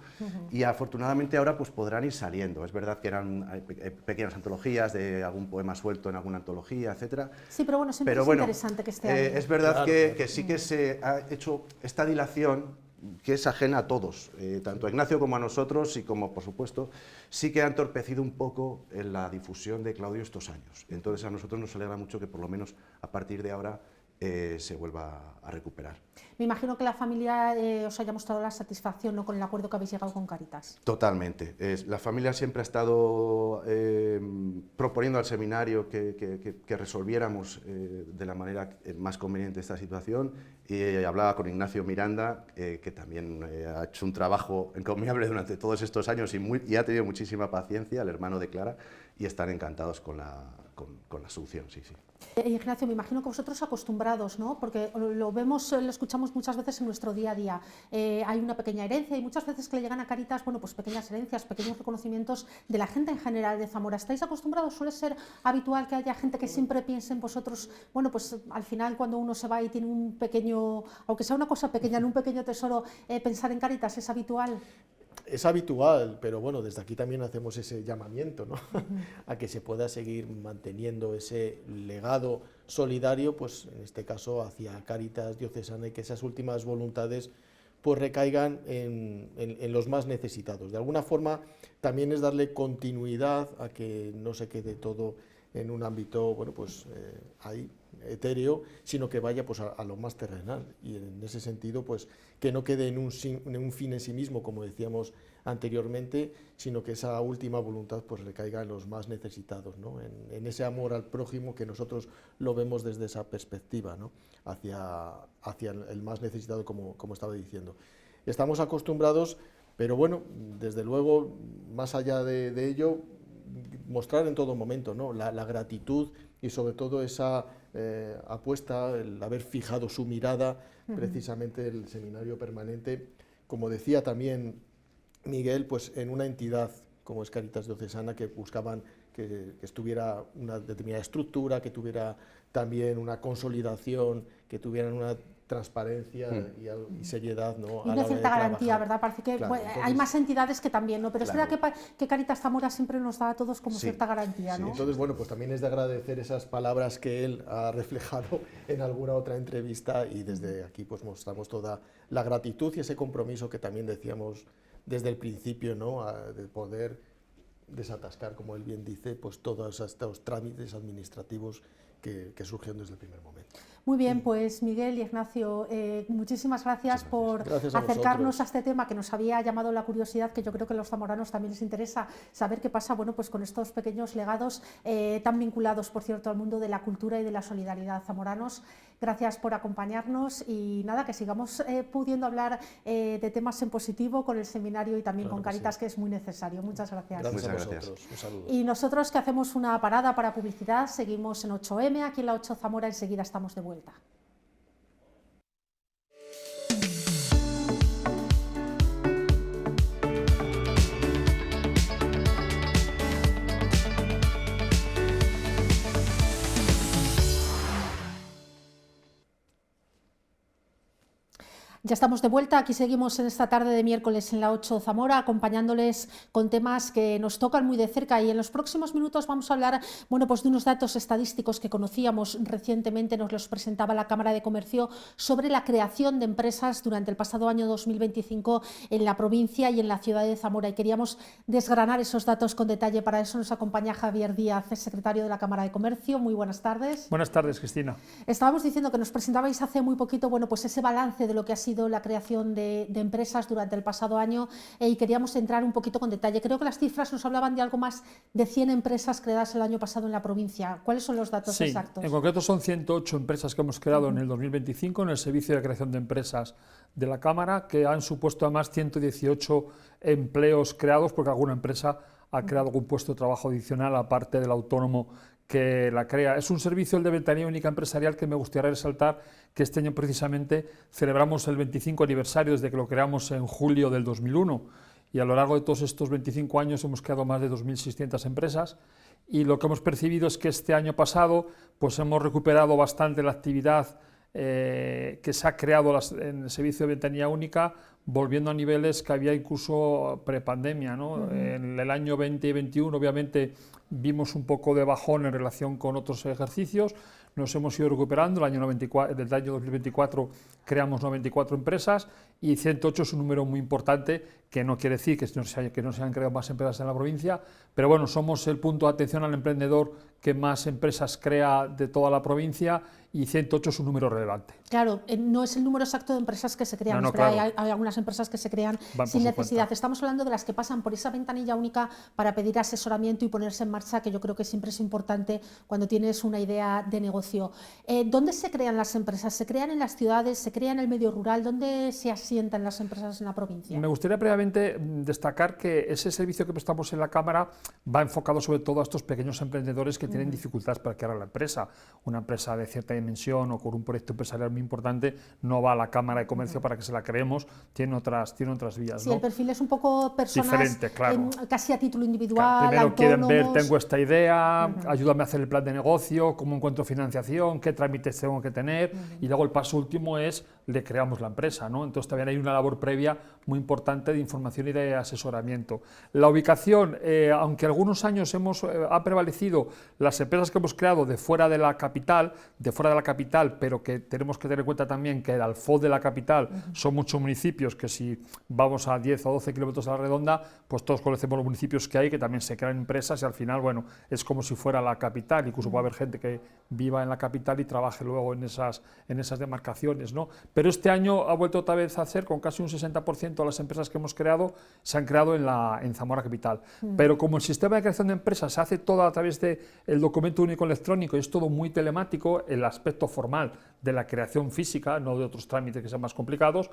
y afortunadamente ahora pues podrán ir saliendo. Es verdad que eran pequeñas antologías de algún poema suelto en alguna antología, etcétera. Sí, pero bueno, siempre es interesante que esté ahí. Es verdad que sí que se ha hecho esta dilación, que es ajena a todos, tanto a Ignacio como a nosotros, y como, por supuesto, sí que ha entorpecido un poco en la difusión de Claudio estos años. Entonces a nosotros nos alegra mucho que por lo menos a partir de ahora se vuelva a recuperar. Me imagino que la familia os haya mostrado la satisfacción, ¿no?, con el acuerdo que habéis llegado con Cáritas. Totalmente. La familia siempre ha estado proponiendo al seminario que resolviéramos de la manera más conveniente esta situación, y hablaba con Ignacio Miranda, que también ha hecho un trabajo encomiable durante todos estos años y ha tenido muchísima paciencia, el hermano de Clara, y están encantados con la solución, sí, sí. Ignacio, me imagino que vosotros acostumbrados, ¿no?, porque lo vemos, lo escuchamos muchas veces en nuestro día a día. Hay una pequeña herencia y muchas veces que le llegan a Cáritas, bueno, pues pequeñas herencias, pequeños reconocimientos de la gente en general de Zamora. ¿Estáis acostumbrados? ¿Suele ser habitual que haya gente que siempre piense en vosotros? Bueno, pues al final cuando uno se va y tiene un pequeño, aunque sea una cosa pequeña, en un pequeño tesoro, pensar en Cáritas, ¿es habitual? Es habitual, pero bueno, desde aquí también hacemos ese llamamiento, ¿no? A que se pueda seguir manteniendo ese legado solidario, pues en este caso hacia Cáritas Diocesana, y que esas últimas voluntades pues recaigan en los más necesitados. De alguna forma también es darle continuidad a que no se quede todo en un ámbito, bueno, pues ahí etéreo, sino que vaya pues a lo más terrenal, y en ese sentido pues que no quede en un fin en sí mismo, como decíamos anteriormente, sino que esa última voluntad pues recaiga en los más necesitados, ¿no? En ese amor al prójimo, que nosotros lo vemos desde esa perspectiva, ¿no?, hacia el más necesitado, como estaba diciendo. Estamos acostumbrados, pero bueno, desde luego, más allá de ello, mostrar en todo momento, ¿no?, la gratitud, y sobre todo esa apuesta, el haber fijado su mirada, precisamente el seminario permanente, como decía también Miguel, pues en una entidad como es Cáritas Diocesana, que buscaban que estuviera una determinada estructura, que tuviera también una consolidación, que tuvieran una transparencia y seriedad, ¿no? Y una cierta garantía, ¿verdad? Parece que claro, entonces, hay más entidades que también, ¿no? Pero claro, es verdad que Cáritas Zamora siempre nos da a todos como sí, cierta garantía, ¿no? Sí. Entonces, bueno, pues también es de agradecer esas palabras que él ha reflejado en alguna otra entrevista, y desde aquí pues mostramos toda la gratitud y ese compromiso que también decíamos desde el principio, ¿no?, de poder desatascar, como él bien dice, pues todos estos trámites administrativos que surgieron desde el primer momento. Muy bien, pues Miguel y Ignacio, muchísimas gracias por acercarnos a este tema que nos había llamado la curiosidad, que yo creo que a los zamoranos también les interesa saber qué pasa, bueno, pues con estos pequeños legados tan vinculados, por cierto, al mundo de la cultura y de la solidaridad zamoranos. Gracias por acompañarnos y nada, que sigamos pudiendo hablar de temas en positivo con el seminario y también con Cáritas, que es muy necesario. Muchas gracias. Gracias a vosotros. Un saludo. Y nosotros, que hacemos una parada para publicidad, seguimos en 8M, aquí en la 8 Zamora, enseguida estamos de vuelta. Ya estamos de vuelta, aquí seguimos en esta tarde de miércoles en la 8 Zamora, acompañándoles con temas que nos tocan muy de cerca, y en los próximos minutos vamos a hablar, bueno, pues de unos datos estadísticos que conocíamos recientemente, nos los presentaba la Cámara de Comercio, sobre la creación de empresas durante el pasado año 2025 en la provincia y en la ciudad de Zamora, y queríamos desgranar esos datos con detalle. Para eso nos acompaña Javier Díaz, secretario de la Cámara de Comercio. Muy buenas tardes. Buenas tardes, Cristina. Estábamos diciendo que nos presentabais hace muy poquito, bueno, pues ese balance de lo que ha sido la creación de empresas durante el pasado año, y queríamos entrar un poquito con detalle. Creo que las cifras nos hablaban de algo más de 100 empresas creadas el año pasado en la provincia. ¿Cuáles son los datos exactos? En concreto son 108 empresas que hemos creado en el 2025 en el Servicio de Creación de Empresas de la Cámara, que han supuesto además 118 empleos creados, porque alguna empresa ha creado algún puesto de trabajo adicional aparte del autónomo que la crea. Es un servicio, el de ventanilla única empresarial, que me gustaría resaltar que este año precisamente celebramos el 25 aniversario desde que lo creamos en julio del 2001, y a lo largo de todos estos 25 años hemos creado más de 2.600 empresas, y lo que hemos percibido es que este año pasado pues hemos recuperado bastante la actividad que se ha creado en el servicio de ventanilla única, volviendo a niveles que había incluso prepandemia, ¿no? En el año 20 y 21 obviamente vimos un poco de bajón en relación con otros ejercicios, nos hemos ido recuperando. Desde el año 2024 creamos 94 empresas y 108 es un número muy importante, que no quiere decir que no se hayan creado más empresas en la provincia, pero bueno, somos el punto de atención al emprendedor que más empresas crea de toda la provincia, y 108 es un número relevante. Claro, no es el número exacto de empresas que se crean, No, claro. claro. Hay algunas empresas que se crean Van por sin su necesidad. cuenta. Estamos hablando de las que pasan por esa ventanilla única para pedir asesoramiento y ponerse en marcha, que yo creo que siempre es importante cuando tienes una idea de negocio. ¿Dónde se crean las empresas? ¿Se crean en las ciudades? ¿Se crean en el medio rural? ¿Dónde se asientan las empresas en la provincia? Me gustaría previamente destacar que ese servicio que prestamos en la Cámara va enfocado sobre todo a estos pequeños emprendedores que tienen dificultades para crear la empresa. Una empresa de cierta dimensión o con un proyecto empresarial muy importante no va a la Cámara de Comercio para que se la creemos, tiene otras vías. Sí, ¿no? el perfil es un poco personas diferente, claro. Casi a título individual, Primero quieren ver, autónomos. tengo esta idea, ayúdame a hacer el plan de negocio, cómo encuentro financiación, qué trámites tengo que tener, y luego el paso último es, le creamos la empresa, ¿no? Entonces también hay una labor previa muy importante de información y de asesoramiento. La ubicación, aunque algunos años ha prevalecido las empresas que hemos creado de fuera de la capital, pero que tenemos que tener en cuenta también que el alfoz de la capital son muchos municipios, que si vamos a 10 o 12 kilómetros a la redonda, pues todos conocemos los municipios que hay, que también se crean empresas y al final, bueno, es como si fuera la capital, incluso puede haber gente que viva en la capital y trabaje luego en esas demarcaciones, ¿no? Pero este año ha vuelto otra vez a hacer, con casi un 60% de las empresas que hemos creado, se han creado en Zamora capital. Pero como el sistema de creación de empresas se hace todo a través del documento único electrónico y es todo muy telemático, el aspecto formal de la creación física, no de otros trámites que sean más complicados,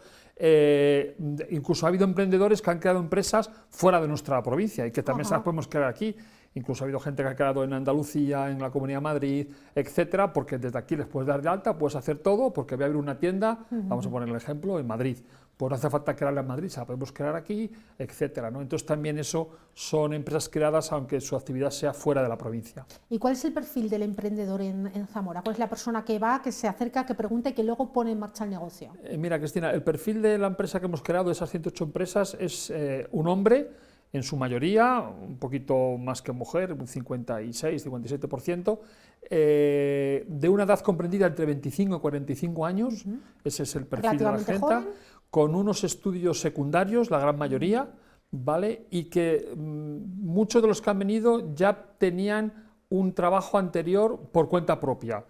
incluso ha habido emprendedores que han creado empresas fuera de nuestra provincia y que también se las podemos crear aquí. Incluso ha habido gente que ha creado en Andalucía, en la Comunidad de Madrid, etcétera, porque desde aquí les puedes dar de alta, puedes hacer todo, porque voy a abrir una tienda, vamos a poner el ejemplo, en Madrid. Pues no hace falta crearla en Madrid, se la podemos crear aquí, etcétera, ¿no? Entonces también eso son empresas creadas aunque su actividad sea fuera de la provincia. ¿Y cuál es el perfil del emprendedor en Zamora? ¿Cuál es la persona que va, que se acerca, que pregunta y que luego pone en marcha el negocio? Mira, Cristina, el perfil de la empresa que hemos creado, de esas 108 empresas, es un hombre, en su mayoría, un poquito más que mujer, un 56, 57%, de una edad comprendida entre 25 y 45 años, ese es el perfil de la gente, joven, con unos estudios secundarios, la gran mayoría, ¿vale? Y que muchos de los que han venido ya tenían un trabajo anterior por cuenta propia.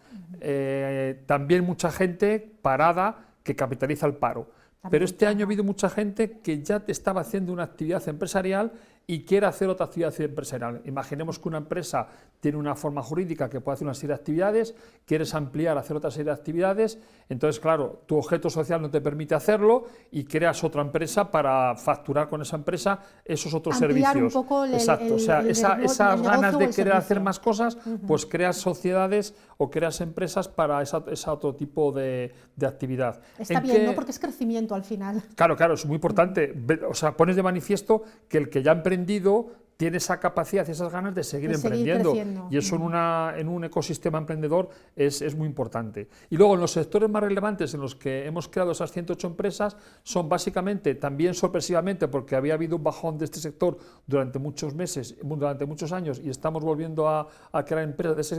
También mucha gente parada que capitaliza el paro. Pero este año ha habido mucha gente que ya estaba haciendo una actividad empresarial y quiere hacer otra actividad empresarial. Imaginemos que una empresa tiene una forma jurídica que puede hacer una serie de actividades, quieres ampliar, hacer otra serie de actividades, entonces claro, tu objeto social no te permite hacerlo y creas otra empresa para facturar con esa empresa esos otros ampliar servicios. Un poco exacto, o sea, esas ganas de querer hacer más cosas, pues creas sociedades o creas empresas para ese otro tipo de actividad. Está bien, ¿no? Porque es crecimiento al final. Claro, claro, es muy importante. O sea, pones de manifiesto que el que ya ha emprendido tiene esa capacidad y esas ganas de seguir emprendiendo. Y eso en un ecosistema emprendedor es muy importante. Y luego, en los sectores más relevantes en los que hemos creado esas 108 empresas, son básicamente, también sorpresivamente, porque había habido un bajón de este sector durante muchos meses, durante muchos años, y estamos volviendo a crear empresas de ese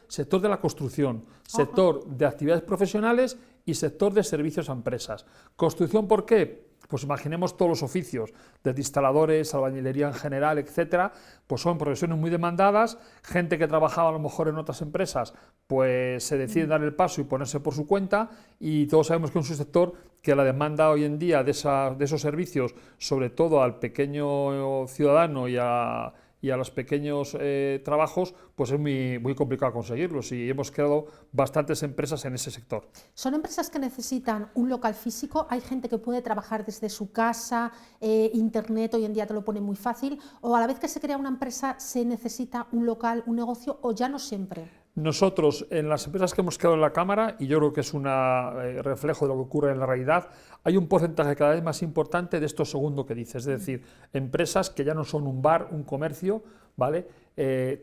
sector de la construcción, sector de actividades profesionales y sector de servicios a empresas. ¿Construcción por qué? Pues imaginemos todos los oficios, desde instaladores, albañilería en general, etcétera, pues son profesiones muy demandadas, gente que trabajaba a lo mejor en otras empresas, pues se decide dar el paso y ponerse por su cuenta, y todos sabemos que es un sector que la demanda hoy en día de esos servicios, sobre todo al pequeño ciudadano y a los pequeños trabajos, pues es muy complicado conseguirlos, y hemos creado bastantes empresas en ese sector. ¿Son empresas que necesitan un local físico? ¿Hay gente que puede trabajar desde su casa, internet hoy en día te lo pone muy fácil? ¿O a la vez que se crea una empresa se necesita un local, un negocio, o ya no siempre? Nosotros, en las empresas que hemos creado en la Cámara, y yo creo que es un reflejo de lo que ocurre en la realidad, hay un porcentaje cada vez más importante de esto segundo que dices, es decir, empresas que ya no son un bar, un comercio, ¿vale?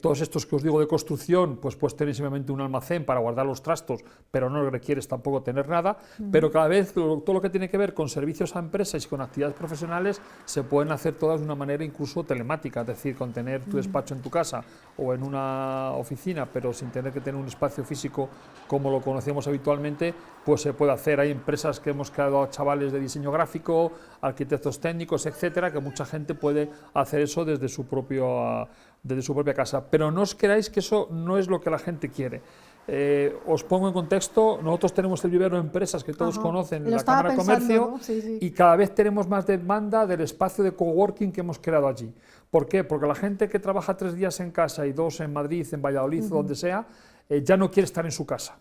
Todos estos que os digo de construcción, pues puedes tener simplemente un almacén para guardar los trastos, pero no requieres tampoco tener nada, pero cada vez todo lo que tiene que ver con servicios a empresas y con actividades profesionales se pueden hacer todas de una manera incluso telemática, es decir, con tener tu despacho en tu casa o en una oficina, pero sin tener que tener un espacio físico como lo conocemos habitualmente, pues se puede hacer. Hay empresas que hemos creado a chavales de diseño gráfico, arquitectos técnicos, etcétera, que mucha gente puede hacer eso desde su propia casa. Pero no os creáis que eso no es lo que la gente quiere. Os pongo en contexto, nosotros tenemos el vivero de empresas que todos conocen, Lo la estaba Cámara de pensando, Comercio, ¿no? Sí, sí. y cada vez tenemos más demanda del espacio de coworking que hemos creado allí. ¿Por qué? Porque la gente que trabaja 3 días en casa y 2 en Madrid, en Valladolid o donde sea, ya no quiere estar en su casa.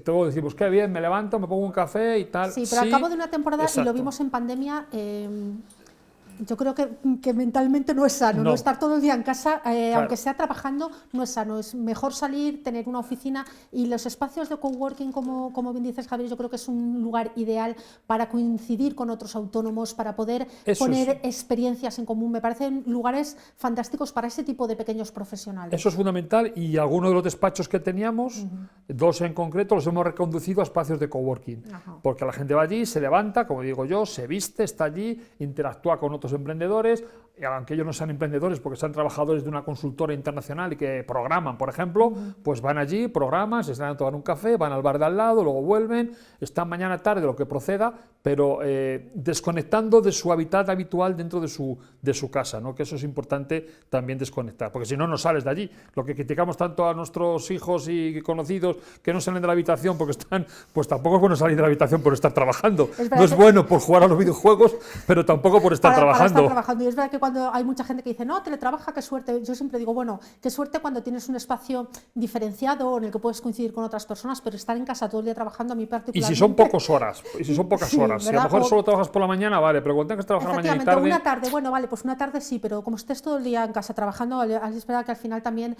Todos decimos, qué bien, me levanto, me pongo un café y tal. Sí, pero al cabo de una temporada, y lo exacto. vimos en pandemia, yo creo que mentalmente no es sano, no estar todo el día en casa, aunque sea trabajando, no es sano. Es mejor salir, tener una oficina, y los espacios de coworking, como bien dices, Javier, yo creo que es un lugar ideal para coincidir con otros autónomos, para poder poner experiencias en común. Me parecen lugares fantásticos para ese tipo de pequeños profesionales. Eso es fundamental, y algunos de los despachos que teníamos, 2 en concreto, los hemos reconducido a espacios de coworking, porque la gente va allí, se levanta, como digo yo, se viste, está allí, interactúa con otros emprendedores, y aunque ellos no sean emprendedores porque sean trabajadores de una consultora internacional y que programan, por ejemplo, pues van allí, programan, se están a tomar un café, van al bar de al lado, luego vuelven, están mañana tarde, lo que proceda, pero desconectando de su hábitat habitual dentro de su casa, ¿no? Que eso es importante también desconectar, porque si no, no sales de allí. Lo que criticamos tanto a nuestros hijos y conocidos que no salen de la habitación porque están, pues tampoco es bueno salir de la habitación por estar trabajando. No es bueno por jugar a los videojuegos, pero tampoco por estar trabajando. Para estar trabajando. Y es verdad que cuando hay mucha gente que dice, no, teletrabaja, qué suerte. Yo siempre digo, bueno, qué suerte cuando tienes un espacio diferenciado en el que puedes coincidir con otras personas, pero estar en casa todo el día trabajando a mí particularmente... Y si son pocas horas, si a lo mejor solo trabajas por la mañana, vale, pero cuando tengas que trabajar mañana y tarde... una tarde, bueno, vale, pues una tarde sí, pero como estés todo el día en casa trabajando, es verdad que al final también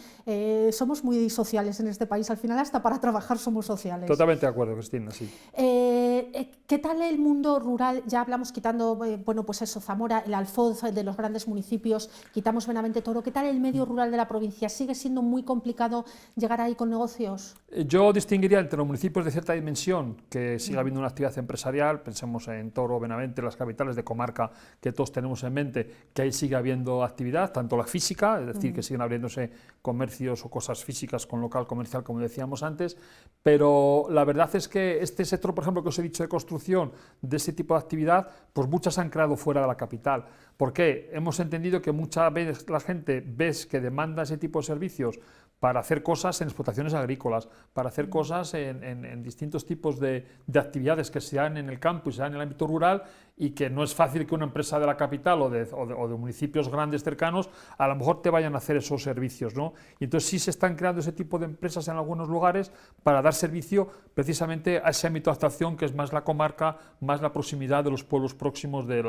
somos muy sociales en este país, al final hasta para trabajar somos sociales. Totalmente de acuerdo, Cristina, sí. ¿Qué tal el mundo rural? Ya hablamos quitando, bueno, pues eso, Zamora, el Alfoz de los grandes municipios, quitamos Benavente Toro. ¿Qué tal el medio rural de la provincia? ¿Sigue siendo muy complicado llegar ahí con negocios? Yo distinguiría entre los municipios de cierta dimensión, que sigue habiendo una actividad empresarial, pensemos en Toro, Benavente, las capitales de comarca que todos tenemos en mente, que ahí sigue habiendo actividad, tanto la física, es decir, que siguen abriéndose comercios o cosas físicas con local comercial, como decíamos antes, pero la verdad es que este sector, por ejemplo, que os he dicho de construcción, de este tipo de actividad, pues muchas se han creado fuera de la capital. ¿Por qué? Hemos entendido que muchas veces la gente ves que demanda ese tipo de servicios para hacer cosas en explotaciones agrícolas, para hacer cosas en distintos tipos de actividades que se dan en el campo y se dan en el ámbito rural, y que no es fácil que una empresa de la capital o de municipios grandes cercanos a lo mejor te vayan a hacer esos servicios, ¿no? Y entonces sí se están creando ese tipo de empresas en algunos lugares para dar servicio precisamente a ese ámbito de actuación que es más la comarca, más la proximidad de los pueblos próximos de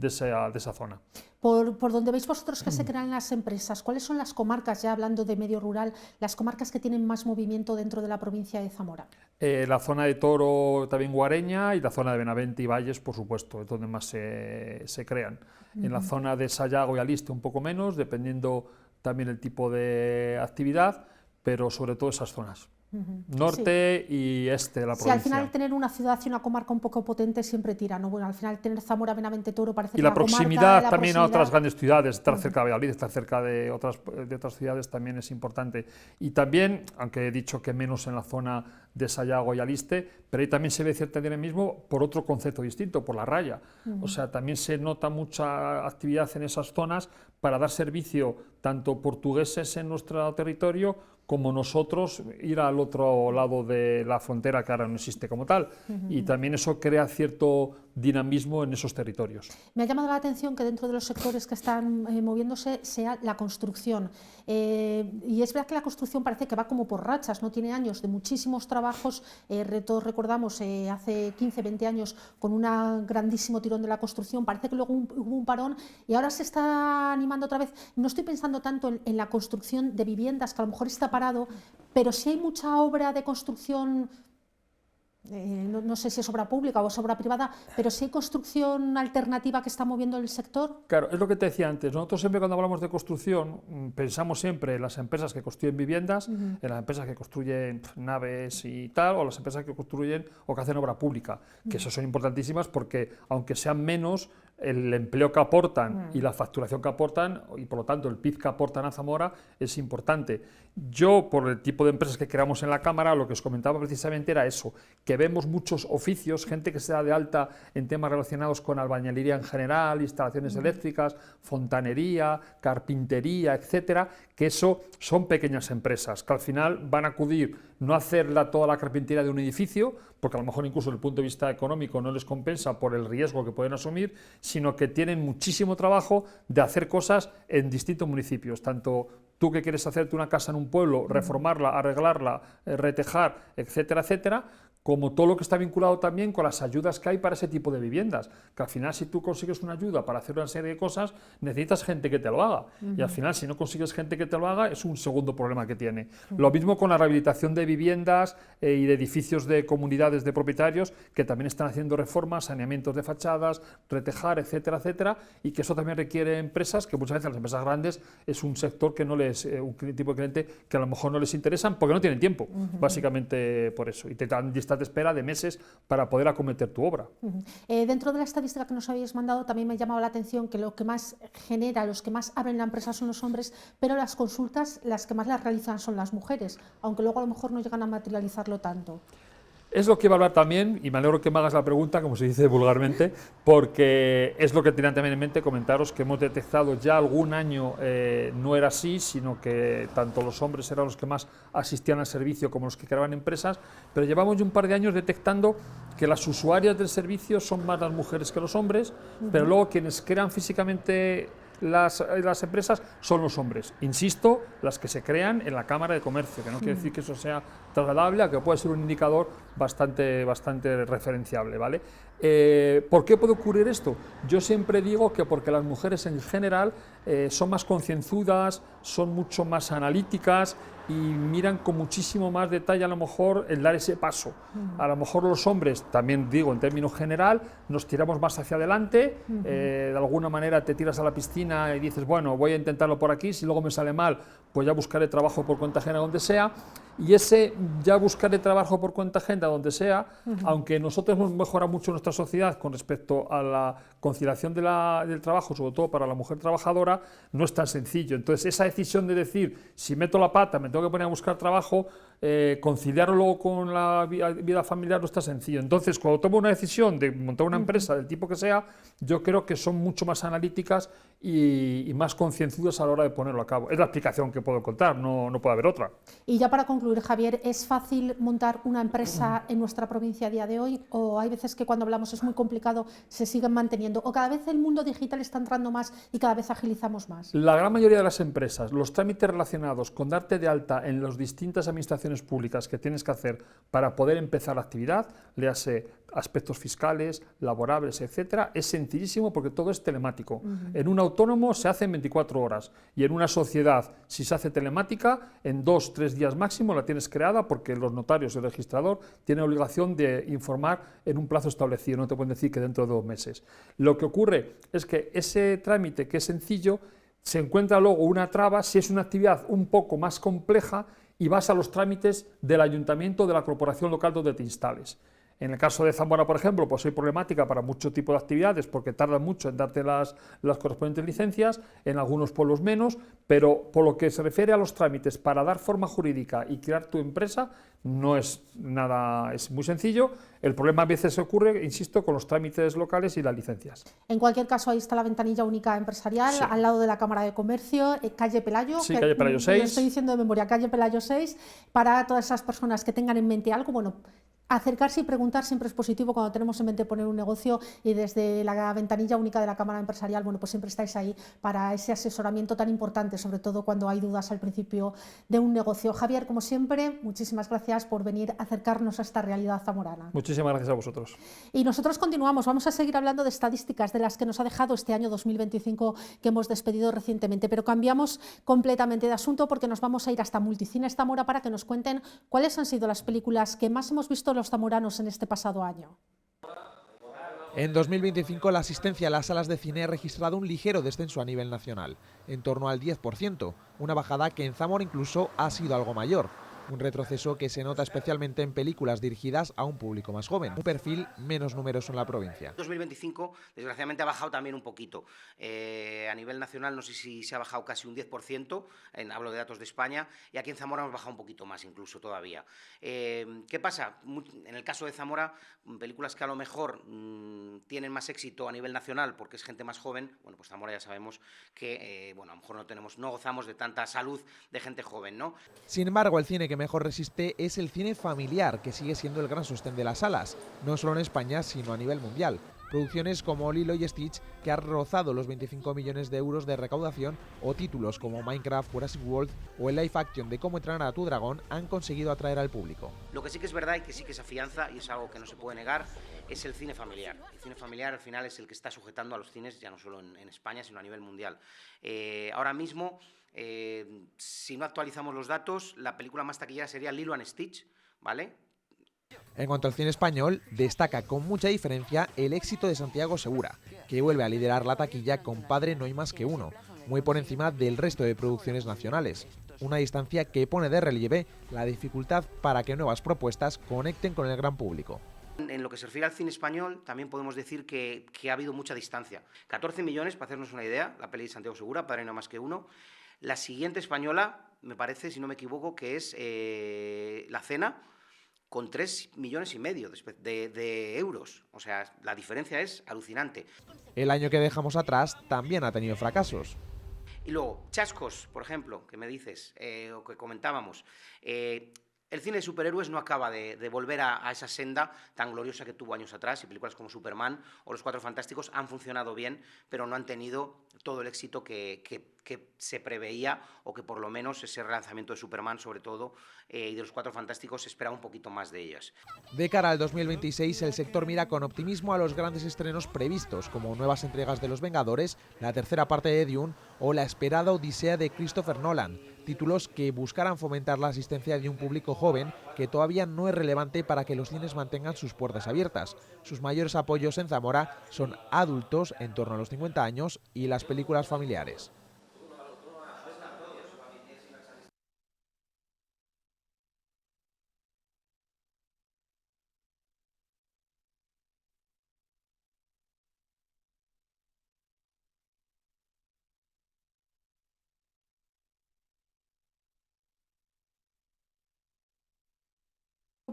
esa zona. Por donde veis vosotros que se crean las empresas, ¿cuáles son las comarcas, ya hablando de medio rural, las comarcas que tienen más movimiento dentro de la provincia de Zamora? La zona de Toro, también Guareña, y la zona de Benavente y Valles, por supuesto, es donde más se crean. En la zona de Sayago y Aliste un poco menos, dependiendo también el tipo de actividad, pero sobre todo esas zonas. Norte y este de la provincia. Sí, al final tener una ciudad y una comarca un poco potente siempre tira, ¿no? Bueno, al final tener Zamora, Benavente, Toro parece que la proximidad también a otras grandes ciudades, estar cerca de Valladolid, estar cerca de otras ciudades también es importante. Y también, aunque he dicho que menos en la zona de Sayago y Aliste, pero ahí también se ve cierto dinamismo por otro concepto distinto, por la raya. O sea, también se nota mucha actividad en esas zonas para dar servicio tanto portugueses en nuestro territorio como nosotros ir al otro lado de la frontera, que ahora no existe como tal, y también eso crea cierto dinamismo en esos territorios. Me ha llamado la atención que dentro de los sectores que están moviéndose sea la construcción, y es verdad que la construcción parece que va como por rachas, no tiene años de muchísimos trabajos, todos recordamos hace 15, 20 años con un grandísimo tirón de la construcción, parece que luego hubo un parón y ahora se está animando otra vez. No estoy pensando tanto en la construcción de viviendas, que a lo mejor está parado, pero sí hay mucha obra de construcción, no sé si es obra pública o es obra privada, pero sí hay construcción alternativa que está moviendo el sector. Claro, es lo que te decía antes, nosotros siempre cuando hablamos de construcción pensamos siempre en las empresas que construyen viviendas, en las empresas que construyen naves y tal, o las empresas que construyen o que hacen obra pública, que eso son importantísimas porque aunque sean menos, el empleo que aportan y la facturación que aportan, y por lo tanto el PIB que aportan a Zamora es importante. Yo, por el tipo de empresas que creamos en la Cámara, lo que os comentaba precisamente era eso, que vemos muchos oficios, gente que se da de alta en temas relacionados con albañilería en general, instalaciones eléctricas, fontanería, carpintería, etcétera, que eso son pequeñas empresas, que al final van a acudir no a hacer toda la carpintería de un edificio, porque a lo mejor incluso desde el punto de vista económico no les compensa por el riesgo que pueden asumir, sino que tienen muchísimo trabajo de hacer cosas en distintos municipios, tanto tú que quieres hacerte una casa en un pueblo, reformarla, arreglarla, retejar, etcétera, etcétera, como todo lo que está vinculado también con las ayudas que hay para ese tipo de viviendas, que al final si tú consigues una ayuda para hacer una serie de cosas, necesitas gente que te lo haga, y al final si no consigues gente que te lo haga, es un segundo problema que tiene. Lo mismo con la rehabilitación de viviendas y de edificios de comunidades de propietarios, que también están haciendo reformas, saneamientos de fachadas, retejar, etcétera, etcétera, y que eso también requiere empresas, que muchas veces las empresas grandes es un sector que no les, un tipo de cliente que a lo mejor no les interesan porque no tienen tiempo, básicamente por eso, y te dan listas de espera de meses para poder acometer tu obra. Dentro de la estadística que nos habéis mandado también me ha llamado la atención que lo que más genera, los que más abren la empresa son los hombres, pero las consultas las que más las realizan son las mujeres, aunque luego a lo mejor no llegan a materializarlo tanto. Es lo que iba a hablar también, y me alegro que me hagas la pregunta, como se dice vulgarmente, porque es lo que tenía también en mente comentaros que hemos detectado ya algún año, no era así, sino que tanto los hombres eran los que más asistían al servicio como los que creaban empresas, pero llevamos ya un par de años detectando que las usuarias del servicio son más las mujeres que los hombres, pero luego quienes crean físicamente las empresas son los hombres, insisto, las que se crean en la Cámara de Comercio, que no quiere decir que eso sea trasladable, a que puede ser un indicador bastante referenciable, ¿vale? ¿Por qué puede ocurrir esto? Yo siempre digo que porque las mujeres en general son más concienzudas, son mucho más analíticas y miran con muchísimo más detalle a lo mejor el dar ese paso. A lo mejor los hombres, también digo en términos general, nos tiramos más hacia adelante, de alguna manera te tiras a la piscina y dices, bueno, voy a intentarlo por aquí, si luego me sale mal, pues ya buscaré trabajo por cuenta ajena donde sea, y ese ya buscaré trabajo por cuenta ajena donde sea, aunque nosotros hemos mejorado mucho nuestra sociedad con respecto a la conciliación del trabajo, sobre todo para la mujer trabajadora, no es tan sencillo. Entonces esa decisión de decir, si meto la pata, me tengo que poner a buscar trabajo, conciliarlo luego con la vida familiar no está sencillo. Entonces cuando tomo una decisión de montar una empresa del tipo que sea, yo creo que son mucho más analíticas y más concienzudas a la hora de ponerlo a cabo. Es la explicación que puedo contar, no puede haber otra. Y ya para concluir, Javier, ¿es fácil montar una empresa en nuestra provincia a día de hoy? ¿O hay veces que cuando hablamos es muy complicado, se siguen manteniendo? ¿O cada vez el mundo digital está entrando más y cada vez agilizamos más? La gran mayoría de las empresas, los trámites relacionados con darte de alta en las distintas administraciones públicas que tienes que hacer para poder empezar la actividad, léase aspectos fiscales, laborables, etcétera, es sencillísimo porque todo es telemático. En un autónomo se hace en 24 horas y en una sociedad, si se hace telemática, en 2-3 días máximo la tienes creada porque los notarios y el registrador tienen obligación de informar en un plazo establecido, no te pueden decir que dentro de 2 meses. Lo que ocurre es que ese trámite que es sencillo, se encuentra luego una traba si es una actividad un poco más compleja y vas a los trámites del ayuntamiento o de la corporación local donde te instales. En el caso de Zamora, por ejemplo, pues hay problemática para muchos tipos de actividades porque tardan mucho en darte las correspondientes licencias, en algunos pueblos menos, pero por lo que se refiere a los trámites para dar forma jurídica y crear tu empresa, no es nada, es muy sencillo. El problema a veces ocurre, insisto, con los trámites locales y las licencias. En cualquier caso, ahí está la ventanilla única empresarial, sí, al lado de la Cámara de Comercio, calle Pelayo. Sí, calle Pelayo 6. Lo estoy diciendo de memoria, calle Pelayo 6, para todas esas personas que tengan en mente algo, bueno, acercarse y preguntar siempre es positivo cuando tenemos en mente poner un negocio, y desde la ventanilla única de la Cámara Empresarial, bueno, pues siempre estáis ahí para ese asesoramiento tan importante, sobre todo cuando hay dudas al principio de un negocio. Javier, como siempre, muchísimas gracias por venir a acercarnos a esta realidad zamorana. Muchísimas gracias a vosotros. Y nosotros continuamos, vamos a seguir hablando de estadísticas de las que nos ha dejado este año 2025 que hemos despedido recientemente, pero cambiamos completamente de asunto porque nos vamos a ir hasta Multicines Zamora para que nos cuenten cuáles han sido las películas que más hemos visto los zamoranos en este pasado año. En 2025 la asistencia a las salas de cine ha registrado un ligero descenso a nivel nacional, en torno al 10%, una bajada que en Zamora incluso ha sido algo mayor. un retroceso que se nota especialmente en películas dirigidas a un público más joven, un perfil menos numeroso en la provincia. 2025, desgraciadamente, ha bajado también un poquito. A nivel nacional no sé si se ha bajado casi un 10%, hablo de datos de España, y aquí en Zamora hemos bajado un poquito más incluso todavía. ¿Qué pasa? En el caso de Zamora, películas que a lo mejor tienen más éxito a nivel nacional porque es gente más joven, bueno, pues Zamora ya sabemos que bueno, a lo mejor no gozamos de tanta salud de gente joven, ¿no? Sin embargo, el cine que mejor resiste es el cine familiar, que sigue siendo el gran sostén de las salas, no solo en España, sino a nivel mundial. Producciones como Lilo y Stitch, que han rozado los 25 millones de euros de recaudación, o títulos como Minecraft, Jurassic World o el live action de Cómo entrenar a tu dragón han conseguido atraer al público. Lo que sí que es verdad y que sí que se afianza, y es algo que no se puede negar, es el cine familiar. El cine familiar al final es el que está sujetando a los cines, ya no solo en España, sino a nivel mundial. Ahora mismo, si no actualizamos los datos, la película más taquillera sería Lilo and Stitch, ¿vale? En cuanto al cine español, destaca con mucha diferencia el éxito de Santiago Segura, que vuelve a liderar la taquilla con Padre no hay más que uno, muy por encima del resto de producciones nacionales. Una distancia que pone de relieve la dificultad para que nuevas propuestas conecten con el gran público. En lo que se refiere al cine español, también podemos decir que ha habido mucha distancia. 14 millones, para hacernos una idea, la peli de Santiago Segura, Padre no hay más que uno. La siguiente española, me parece, si no me equivoco, que es La Cena, con 3,5 millones de euros. O sea, la diferencia es alucinante. El año que dejamos atrás también ha tenido fracasos. Y luego, chascos, por ejemplo, que me dices, o que comentábamos. El cine de superhéroes no acaba de volver a esa senda tan gloriosa que tuvo años atrás, y películas como Superman o Los Cuatro Fantásticos han funcionado bien, pero no han tenido todo el éxito que se preveía, o que por lo menos ese relanzamiento de Superman, sobre todo, y de Los Cuatro Fantásticos, se esperaba un poquito más de ellas. De cara al 2026, el sector mira con optimismo a los grandes estrenos previstos, como nuevas entregas de Los Vengadores, la tercera parte de Dune o la esperada Odisea de Christopher Nolan, títulos que buscarán fomentar la asistencia de un público joven que todavía no es relevante para que los cines mantengan sus puertas abiertas. Sus mayores apoyos en Zamora son adultos en torno a los 50 años y las películas familiares.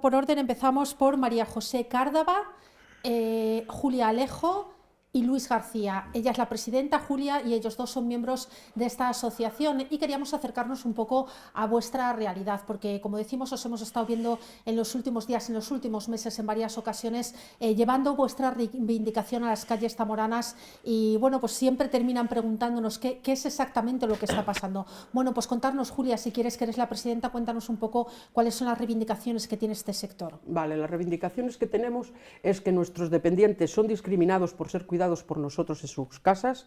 Por orden empezamos por María José Cárdava, Julia Alejo y Luis García. Ella es la presidenta, Julia, y ellos dos son miembros de esta asociación, y queríamos acercarnos un poco a vuestra realidad, porque, como decimos, os hemos estado viendo en los últimos días, en los últimos meses, en varias ocasiones, llevando vuestra reivindicación a las calles zamoranas, y bueno, pues siempre terminan preguntándonos qué es exactamente lo que está pasando. Bueno, pues contarnos, Julia, si quieres, que eres la presidenta, cuéntanos un poco cuáles son las reivindicaciones que tiene este sector. Vale, las reivindicaciones que tenemos es que nuestros dependientes son discriminados por ser cuidados por nosotros en sus casas,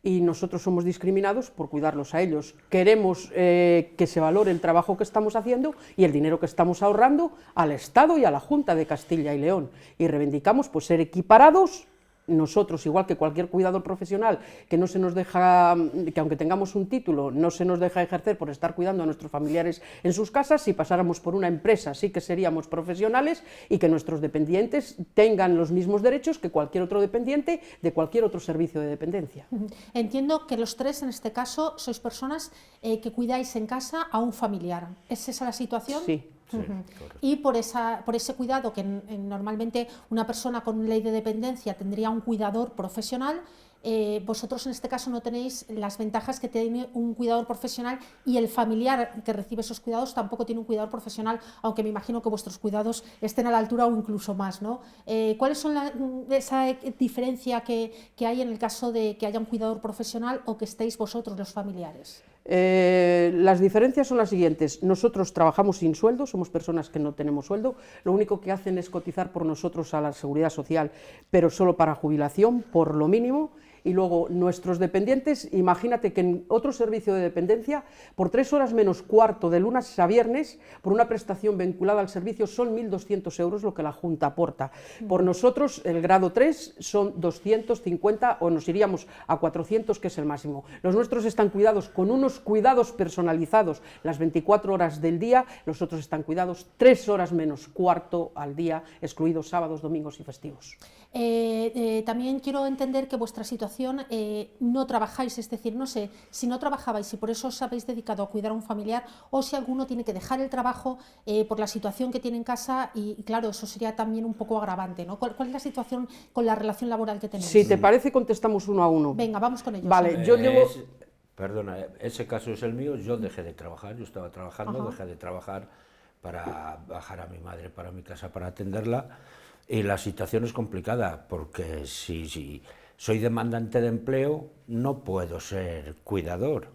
y nosotros somos discriminados por cuidarlos a ellos. Queremos que se valore el trabajo que estamos haciendo y el dinero que estamos ahorrando al Estado y a la Junta de Castilla y León, y reivindicamos pues ser equiparados. Nosotros, igual que cualquier cuidador profesional, que no se nos deja, que aunque tengamos un título, no se nos deja ejercer por estar cuidando a nuestros familiares en sus casas, si pasáramos por una empresa sí que seríamos profesionales, y que nuestros dependientes tengan los mismos derechos que cualquier otro dependiente de cualquier otro servicio de dependencia. Entiendo que los tres, en este caso, sois personas que cuidáis en casa a un familiar. ¿Es esa la situación? Sí. Sí, y por ese cuidado que normalmente una persona con ley de dependencia tendría un cuidador profesional, vosotros en este caso no tenéis las ventajas que tiene un cuidador profesional, y el familiar que recibe esos cuidados tampoco tiene un cuidador profesional, aunque me imagino que vuestros cuidados estén a la altura o incluso más, ¿no? ¿Cuáles son esa diferencia que hay en el caso de que haya un cuidador profesional o que estéis vosotros, los familiares? Las diferencias son las siguientes. Nosotros trabajamos sin sueldo, somos personas que no tenemos sueldo, lo único que hacen es cotizar por nosotros a la Seguridad Social, pero solo para jubilación, por lo mínimo, Y luego nuestros dependientes, imagínate que en otro servicio de dependencia, por 3 horas menos cuarto de lunes a viernes, por una prestación vinculada al servicio, son 1.200 euros lo que la Junta aporta. Por nosotros, el grado 3 son 250 o nos iríamos a 400, que es el máximo. Los nuestros están cuidados con unos cuidados personalizados las 24 horas del día, los otros están cuidados 3 horas menos cuarto al día, excluidos sábados, domingos y festivos. También quiero entender que vuestra situación no trabajáis, es decir, no sé si no trabajabais y por eso os habéis dedicado a cuidar a un familiar o si alguno tiene que dejar el trabajo por la situación que tiene en casa y claro, eso sería también un poco agravante, ¿no? ¿Cuál es la situación con la relación laboral que tenéis? Si te parece, contestamos uno a uno. Venga, vamos con ellos. Vale, yo llevo... Perdona, ese caso es el mío, yo dejé de trabajar, yo estaba trabajando, dejé de trabajar para bajar a mi madre para mi casa para atenderla y la situación es complicada porque si soy demandante de empleo no puedo ser cuidador,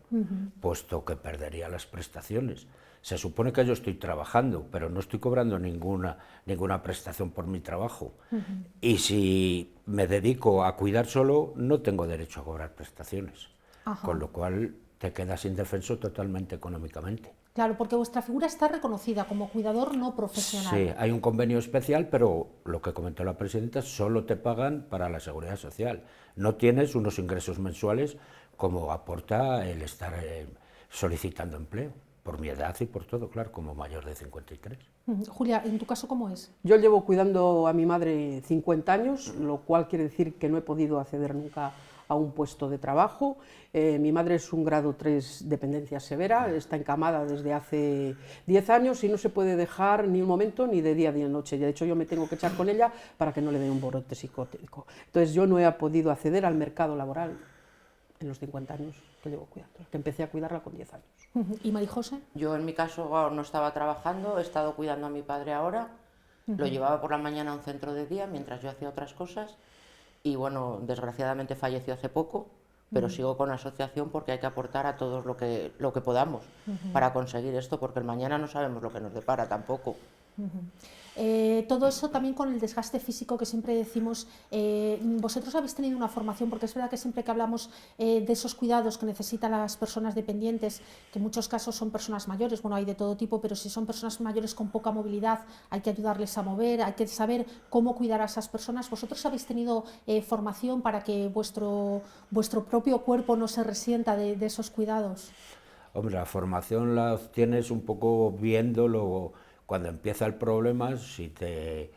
puesto que perdería las prestaciones. Se supone que yo estoy trabajando, pero no estoy cobrando ninguna prestación por mi trabajo. Y si me dedico a cuidar solo, no tengo derecho a cobrar prestaciones. Con lo cual te quedas indefenso totalmente económicamente. Claro, porque vuestra figura está reconocida como cuidador no profesional. Sí, hay un convenio especial, pero lo que comentó la presidenta, solo te pagan para la seguridad social. No tienes unos ingresos mensuales como aporta el estar solicitando empleo, por mi edad y por todo, claro, como mayor de 53. Julia, ¿en tu caso cómo es? Yo llevo cuidando a mi madre 50 años, lo cual quiere decir que no he podido acceder nunca a un puesto de trabajo. Mi madre es un grado 3 dependencia severa, está encamada desde hace 10 años y no se puede dejar ni un momento ni de día ni de noche. De hecho, yo me tengo que echar con ella para que no le dé un brote psicótico. Entonces, yo no he podido acceder al mercado laboral en los 50 años que llevo cuidando, que empecé a cuidarla con 10 años. ¿Y Marijose? Yo, en mi caso, no estaba trabajando, he estado cuidando a mi padre ahora. Lo llevaba por la mañana a un centro de día mientras yo hacía otras cosas. Y bueno, desgraciadamente falleció hace poco, pero sigo con la asociación porque hay que aportar a todos lo que podamos para conseguir esto, porque el mañana no sabemos lo que nos depara tampoco. Todo eso también con el desgaste físico que siempre decimos, vosotros habéis tenido una formación, porque es verdad que siempre que hablamos de esos cuidados que necesitan las personas dependientes, que en muchos casos son personas mayores, bueno, hay de todo tipo, pero si son personas mayores con poca movilidad, hay que ayudarles a mover, hay que saber cómo cuidar a esas personas. ¿Vosotros habéis tenido formación para que vuestro propio cuerpo no se resienta de esos cuidados? Hombre, la formación la obtienes un poco viéndolo. Cuando empieza el problema, si te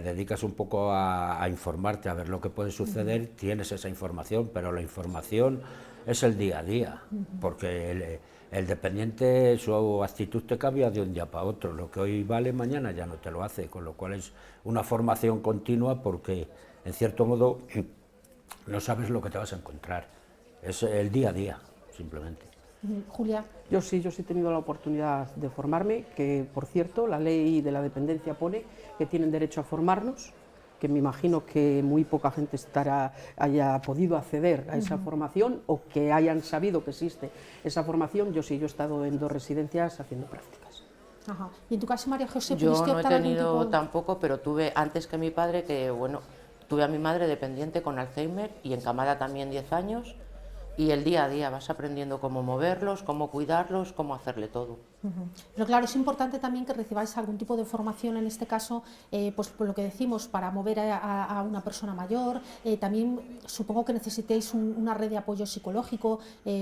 dedicas un poco a informarte, a ver lo que puede suceder, tienes esa información, pero la información es el día a día, porque el dependiente, su actitud te cambia de un día para otro, lo que hoy vale, mañana ya no te lo hace, con lo cual es una formación continua porque, en cierto modo, no sabes lo que te vas a encontrar, es el día a día, simplemente. Julia. Yo sí he tenido la oportunidad de formarme, que por cierto la ley de la dependencia pone que tienen derecho a formarnos, que me imagino que muy poca gente haya podido acceder a esa formación o que hayan sabido que existe esa formación. Yo he estado en 2 residencias haciendo prácticas. Ajá. ¿Y en tu caso, María José, yo pudiste no he optar a algún tenido tipo? tampoco, pero tuve antes que mi padre, que bueno, tuve a mi madre dependiente con Alzheimer y encamada también 10 años. Y el día a día vas aprendiendo cómo moverlos, cómo cuidarlos, cómo hacerle todo. Pero claro, es importante también que recibáis algún tipo de formación, en este caso, pues por lo que decimos, para mover a una persona mayor. También supongo que necesitéis una red de apoyo psicológico,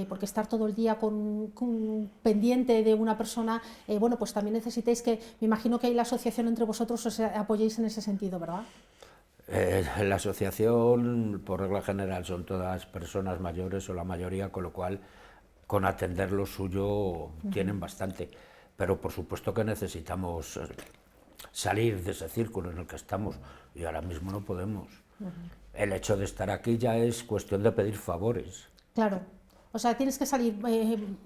porque estar todo el día con pendiente de una persona, bueno, pues también necesitéis que, me imagino que hay la asociación entre vosotros os apoyéis en ese sentido, ¿verdad? La asociación, por regla general, son todas personas mayores o la mayoría, con lo cual, con atender lo suyo, tienen bastante. Pero por supuesto que necesitamos salir de ese círculo en el que estamos y ahora mismo no podemos. El hecho de estar aquí ya es cuestión de pedir favores. Claro. O sea, tienes que salir,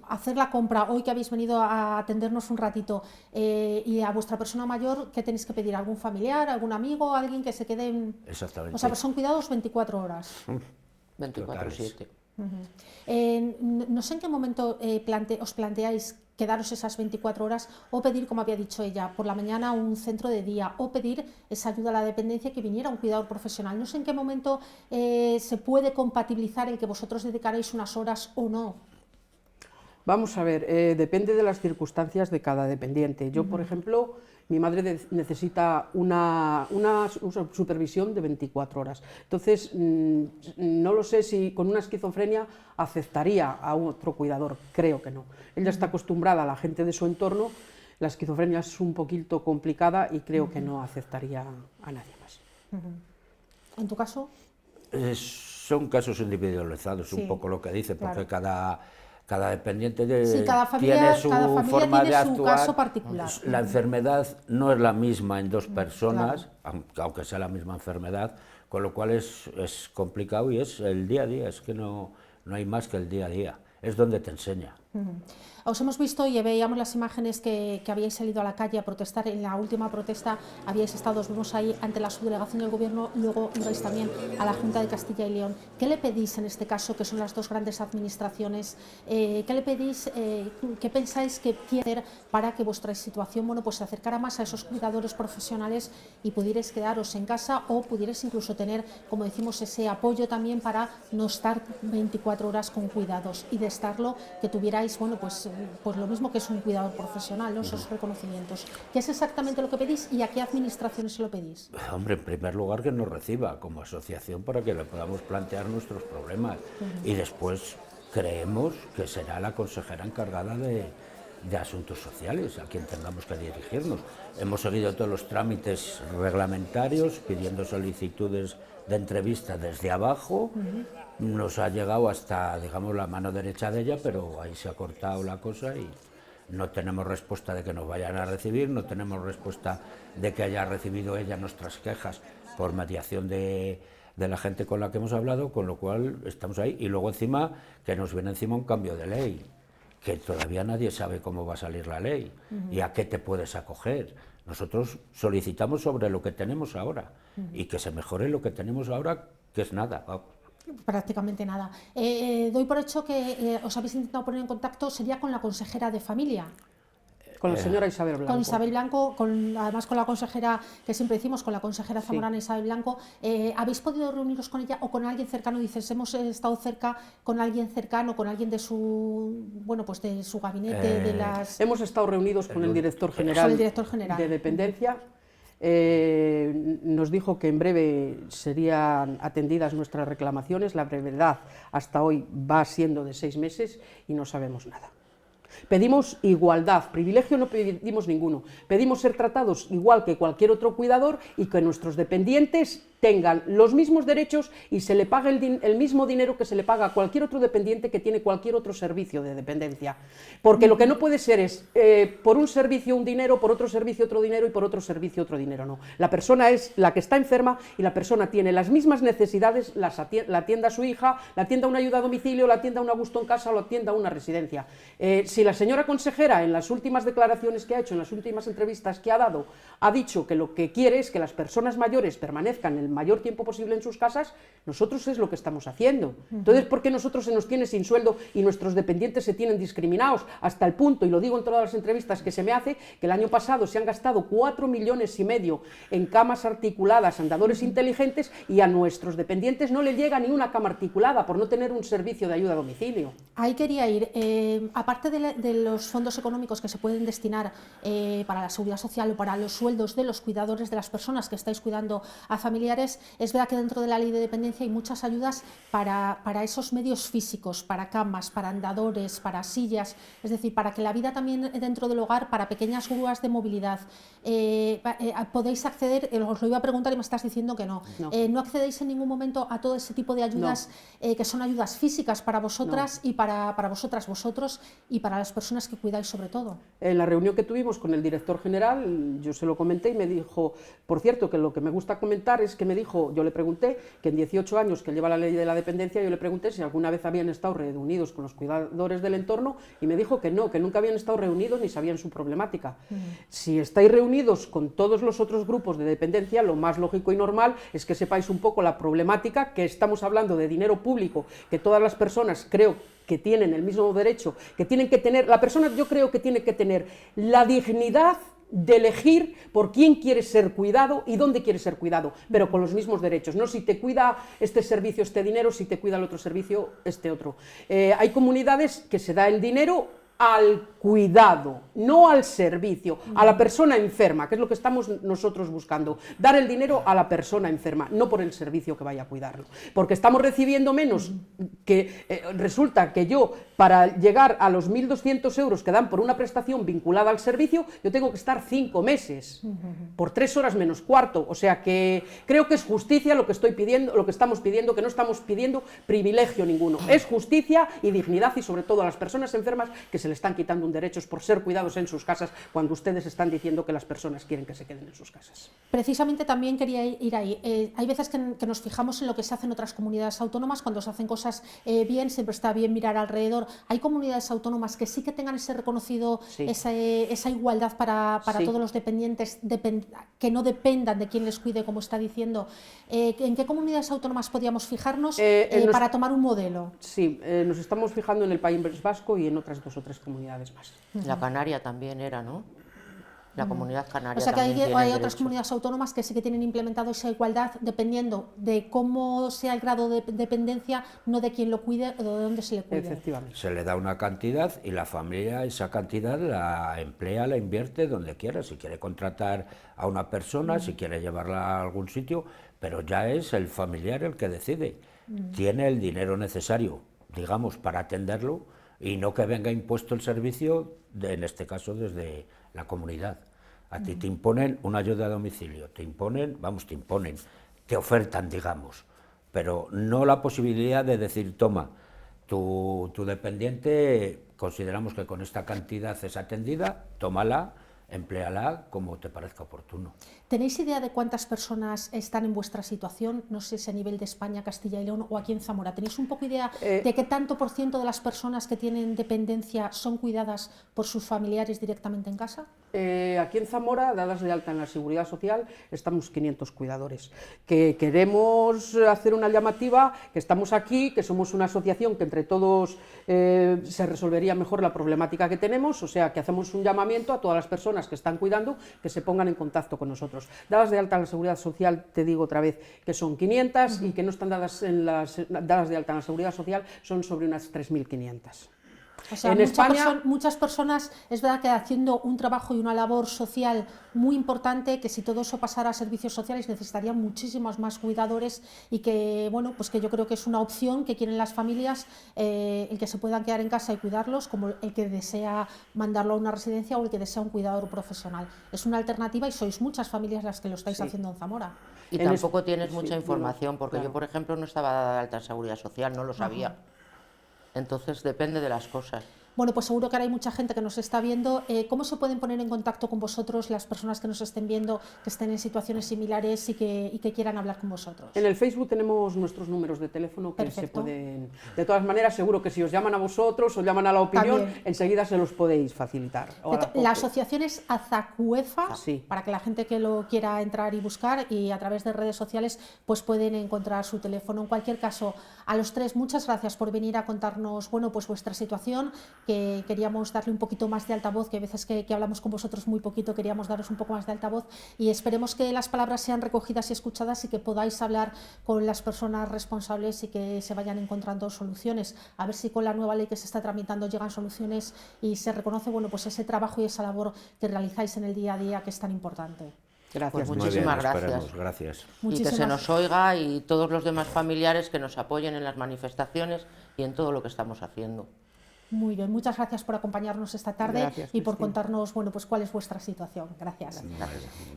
hacer la compra, hoy que habéis venido a atendernos un ratito, y a vuestra persona mayor, ¿qué tenéis que pedir? ¿Algún familiar, algún amigo, alguien que se quede en...? Exactamente. O sea, son cuidados 24 horas. 24/7. No sé en qué momento os planteáis quedaros esas 24 horas o pedir, como había dicho ella, por la mañana un centro de día o pedir esa ayuda a la dependencia, que viniera un cuidador profesional. No sé en qué momento se puede compatibilizar el que vosotros dedicaréis unas horas o no. Vamos a ver, depende de las circunstancias de cada dependiente. Yo, por ejemplo, mi madre necesita una supervisión de 24 horas. Entonces, no lo sé si con una esquizofrenia aceptaría a otro cuidador, creo que no. Ella está acostumbrada a la gente de su entorno, la esquizofrenia es un poquito complicada y creo que no aceptaría a nadie más. ¿En tu caso? Son casos individualizados, Sí, un poco lo que dice, porque claro. cada dependiente Cada familia tiene su forma tiene de su actuar. caso particular. La enfermedad no es la misma en dos personas, aunque sea la misma enfermedad, con lo cual es complicado y es el día a día, es que no hay más que el día a día, es donde te enseña. Os hemos visto y veíamos las imágenes que habíais salido a la calle a protestar. En la última protesta habíais estado, os vimos ahí ante la subdelegación del Gobierno, luego ibais también a la Junta de Castilla y León. ¿Qué le pedís en este caso, que son las dos grandes administraciones? ¿Qué le pedís, qué pensáis que tiene que hacer para que vuestra situación pues se acercara más a esos cuidadores profesionales y pudierais quedaros en casa o pudierais incluso tener, como decimos, ese apoyo también para no estar 24 horas con cuidados y de estarlo, que tuvierais, pues lo mismo que es un cuidador profesional, ¿no? Esos reconocimientos. ¿Qué es exactamente lo que pedís y a qué administraciones se lo pedís? Hombre, en primer lugar que nos reciba como asociación para que le podamos plantear nuestros problemas y después creemos que será la consejera encargada de Asuntos Sociales a quien tengamos que dirigirnos. Hemos seguido todos los trámites reglamentarios, pidiendo solicitudes de entrevista desde abajo. Nos ha llegado hasta, digamos, la mano derecha de ella, pero ahí se ha cortado la cosa y no tenemos respuesta de que nos vayan a recibir, no tenemos respuesta de que haya recibido ella nuestras quejas por mediación de la gente con la que hemos hablado, con lo cual estamos ahí. Y luego encima, que nos viene encima un cambio de ley, que todavía nadie sabe cómo va a salir la ley y a qué te puedes acoger. Nosotros solicitamos sobre lo que tenemos ahora y que se mejore lo que tenemos ahora, que es nada. Prácticamente nada. Doy por hecho que os habéis intentado poner en contacto, sería con la consejera de familia. Con la señora Isabel Blanco. Con Isabel Blanco, además con la consejera, que siempre decimos, con la consejera zamorana Isabel Blanco. ¿Habéis podido reuniros con ella o con alguien cercano? Dices, hemos estado cerca con alguien cercano, con alguien de su, de su gabinete, Hemos estado reunidos con el director general de Dependencia. Nos dijo que en breve serían atendidas nuestras reclamaciones. La brevedad hasta hoy va siendo de 6 meses y no sabemos nada. Pedimos igualdad, privilegio no pedimos ninguno, pedimos ser tratados igual que cualquier otro cuidador y que nuestros dependientes tengan los mismos derechos y se le pague el mismo dinero que se le paga a cualquier otro dependiente que tiene cualquier otro servicio de dependencia. Porque lo que no puede ser es por un servicio un dinero, por otro servicio otro dinero y por otro servicio otro dinero, no. La persona es la que está enferma y la persona tiene las mismas necesidades, la atienda a su hija, la atienda una ayuda a domicilio, la atienda una gusto en casa o la atienda una residencia. Si la señora consejera en las últimas declaraciones que ha hecho, en las últimas entrevistas que ha dado, ha dicho que lo que quiere es que las personas mayores permanezcan el mayor tiempo posible en sus casas, nosotros es lo que estamos haciendo. Entonces, ¿por qué nosotros se nos tiene sin sueldo y nuestros dependientes se tienen discriminados? Hasta el punto, y lo digo en todas las entrevistas que se me hace, que el año pasado se han gastado 4,5 millones en camas articuladas, andadores inteligentes, y a nuestros dependientes no le llega ni una cama articulada por no tener un servicio de ayuda a domicilio. Ahí quería ir. Aparte de los fondos económicos que se pueden destinar para la seguridad social o para los sueldos de los cuidadores, de las personas que estáis cuidando a familiares, es verdad que dentro de la ley de dependencia hay muchas ayudas para esos medios físicos, para camas, para andadores, para sillas, es decir, para que la vida también dentro del hogar, para pequeñas grúas de movilidad. ¿Podéis acceder? Os lo iba a preguntar y me estás diciendo que no. ¿No accedéis en ningún momento a todo ese tipo de ayudas que son ayudas físicas para vosotras y para vosotros y para las personas que cuidáis sobre todo? En la reunión que tuvimos con el director general, yo se lo comenté y me dijo, por cierto, que lo que me gusta comentar es que me dijo, yo le pregunté que en 18 años que lleva la ley de la dependencia, yo le pregunté si alguna vez habían estado reunidos con los cuidadores del entorno y me dijo que nunca habían estado reunidos ni sabían su problemática. Si estáis reunidos con todos los otros grupos de dependencia, lo más lógico y normal es que sepáis un poco la problemática, que estamos hablando de dinero público, que todas las personas creo que tienen el mismo derecho, que tienen que tener, la persona yo creo que tiene que tener la dignidad de elegir por quién quiere ser cuidado y dónde quiere ser cuidado, pero con los mismos derechos, no si te cuida este servicio, este dinero, si te cuida el otro servicio, este otro. Hay comunidades que se da el dinero al cuidado, no al servicio, a la persona enferma, que es lo que estamos nosotros buscando, dar el dinero a la persona enferma, no por el servicio que vaya a cuidarlo, porque estamos recibiendo menos, que resulta que yo, para llegar a los 1.200 euros que dan por una prestación vinculada al servicio, yo tengo que estar 5 meses, por 3 horas menos cuarto, o sea que creo que es justicia lo que estoy pidiendo, lo que estamos pidiendo, que no estamos pidiendo privilegio ninguno, es justicia y dignidad, y sobre todo a las personas enfermas que se le están quitando derechos por ser cuidados en sus casas, cuando ustedes están diciendo que las personas quieren que se queden en sus casas. Precisamente también quería ir ahí. Hay veces que nos fijamos en lo que se hace en otras comunidades autónomas, cuando se hacen cosas bien, siempre está bien mirar alrededor. Hay comunidades autónomas que sí que tengan ese reconocido, sí, esa igualdad para sí, todos los dependientes, que no dependan de quién les cuide, como está diciendo. ¿En qué comunidades autónomas podríamos fijarnos para tomar un modelo? Sí, nos estamos fijando en el País Vasco y en otras 2 o 3 comunidades más. La Canaria también era, ¿no? La comunidad canaria. O sea que hay otras comunidades autónomas que sí que tienen implementado esa igualdad dependiendo de cómo sea el grado de dependencia, no de quién lo cuide o de dónde se le cuide. Efectivamente. Se le da una cantidad y la familia esa cantidad la emplea, la invierte donde quiera. Si quiere contratar a una persona, si quiere llevarla a algún sitio, pero ya es el familiar el que decide. Tiene el dinero necesario, digamos, para atenderlo, y no que venga impuesto el servicio, en este caso desde la comunidad. A ti te imponen una ayuda a domicilio, te imponen, te ofertan, digamos, pero no la posibilidad de decir, toma, tu dependiente, consideramos que con esta cantidad es atendida, tómala, empléala como te parezca oportuno. ¿Tenéis idea de cuántas personas están en vuestra situación? No sé si a nivel de España, Castilla y León o aquí en Zamora. ¿Tenéis un poco idea de qué tanto por ciento de las personas que tienen dependencia son cuidadas por sus familiares directamente en casa? Aquí en Zamora, dadas de alta en la Seguridad Social, estamos 500 cuidadores. Que queremos hacer una llamativa, que estamos aquí, que somos una asociación que entre todos se resolvería mejor la problemática que tenemos, o sea, que hacemos un llamamiento a todas las personas que están cuidando que se pongan en contacto con nosotros. Dadas de alta en la Seguridad Social, te digo otra vez que son 500 y que no están dadas de alta en la Seguridad Social son sobre unas 3.500. O sea, muchas personas, es verdad que haciendo un trabajo y una labor social muy importante, que si todo eso pasara a servicios sociales necesitarían muchísimos más cuidadores y que, bueno, pues que yo creo que es una opción que quieren las familias, el que se puedan quedar en casa y cuidarlos, como el que desea mandarlo a una residencia o el que desea un cuidador profesional. Es una alternativa y sois muchas familias las que lo estáis haciendo en Zamora. Y tampoco tienes mucha información, porque claro, yo, por ejemplo, no estaba dada de alta en Seguridad Social, no lo sabía. Entonces depende de las cosas. Bueno, pues seguro que ahora hay mucha gente que nos está viendo. ¿Cómo se pueden poner en contacto con vosotros las personas que nos estén viendo, que estén en situaciones similares y que quieran hablar con vosotros? En el Facebook tenemos nuestros números de teléfono que se pueden... De todas maneras, seguro que si os llaman a vosotros o llaman a la opinión, también enseguida se los podéis facilitar. La asociación es Azacuefa, sí, para que la gente que lo quiera entrar y buscar, y a través de redes sociales pues pueden encontrar su teléfono. En cualquier caso, a los tres, muchas gracias por venir a contarnos, bueno, pues vuestra situación, que queríamos darle un poquito más de altavoz, que a veces que hablamos con vosotros muy poquito, queríamos daros un poco más de altavoz, y esperemos que las palabras sean recogidas y escuchadas y que podáis hablar con las personas responsables y que se vayan encontrando soluciones. A ver si con la nueva ley que se está tramitando llegan soluciones y se reconoce, bueno, pues ese trabajo y esa labor que realizáis en el día a día, que es tan importante. Gracias, pues muchísimas gracias. Gracias. Y que se nos oiga, y todos los demás familiares que nos apoyen en las manifestaciones y en todo lo que estamos haciendo. Muy bien, muchas gracias por acompañarnos esta tarde. Gracias, y por contarnos, bueno, pues cuál es vuestra situación. Gracias.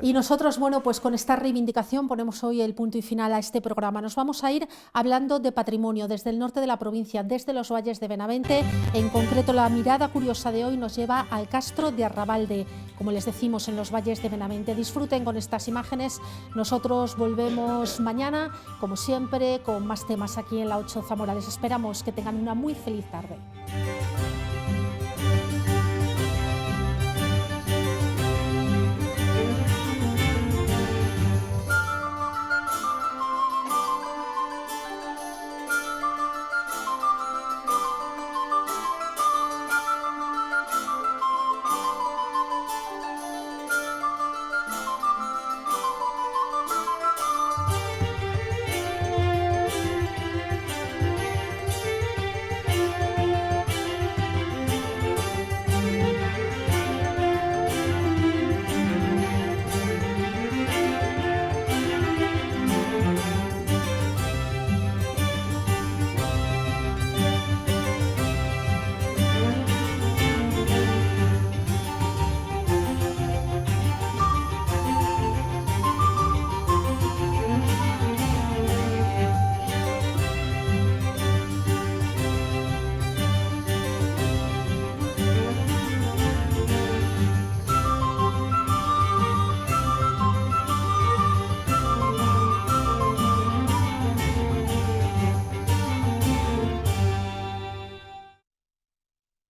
Y nosotros, bueno, pues con esta reivindicación ponemos hoy el punto y final a este programa. Nos vamos a ir hablando de patrimonio desde el norte de la provincia, desde los valles de Benavente. En concreto, la mirada curiosa de hoy nos lleva al Castro de Arrabalde, como les decimos, en los valles de Benavente. Disfruten con estas imágenes. Nosotros volvemos mañana, como siempre, con más temas aquí en la 8 Zamora. Les esperamos, que tengan una muy feliz tarde.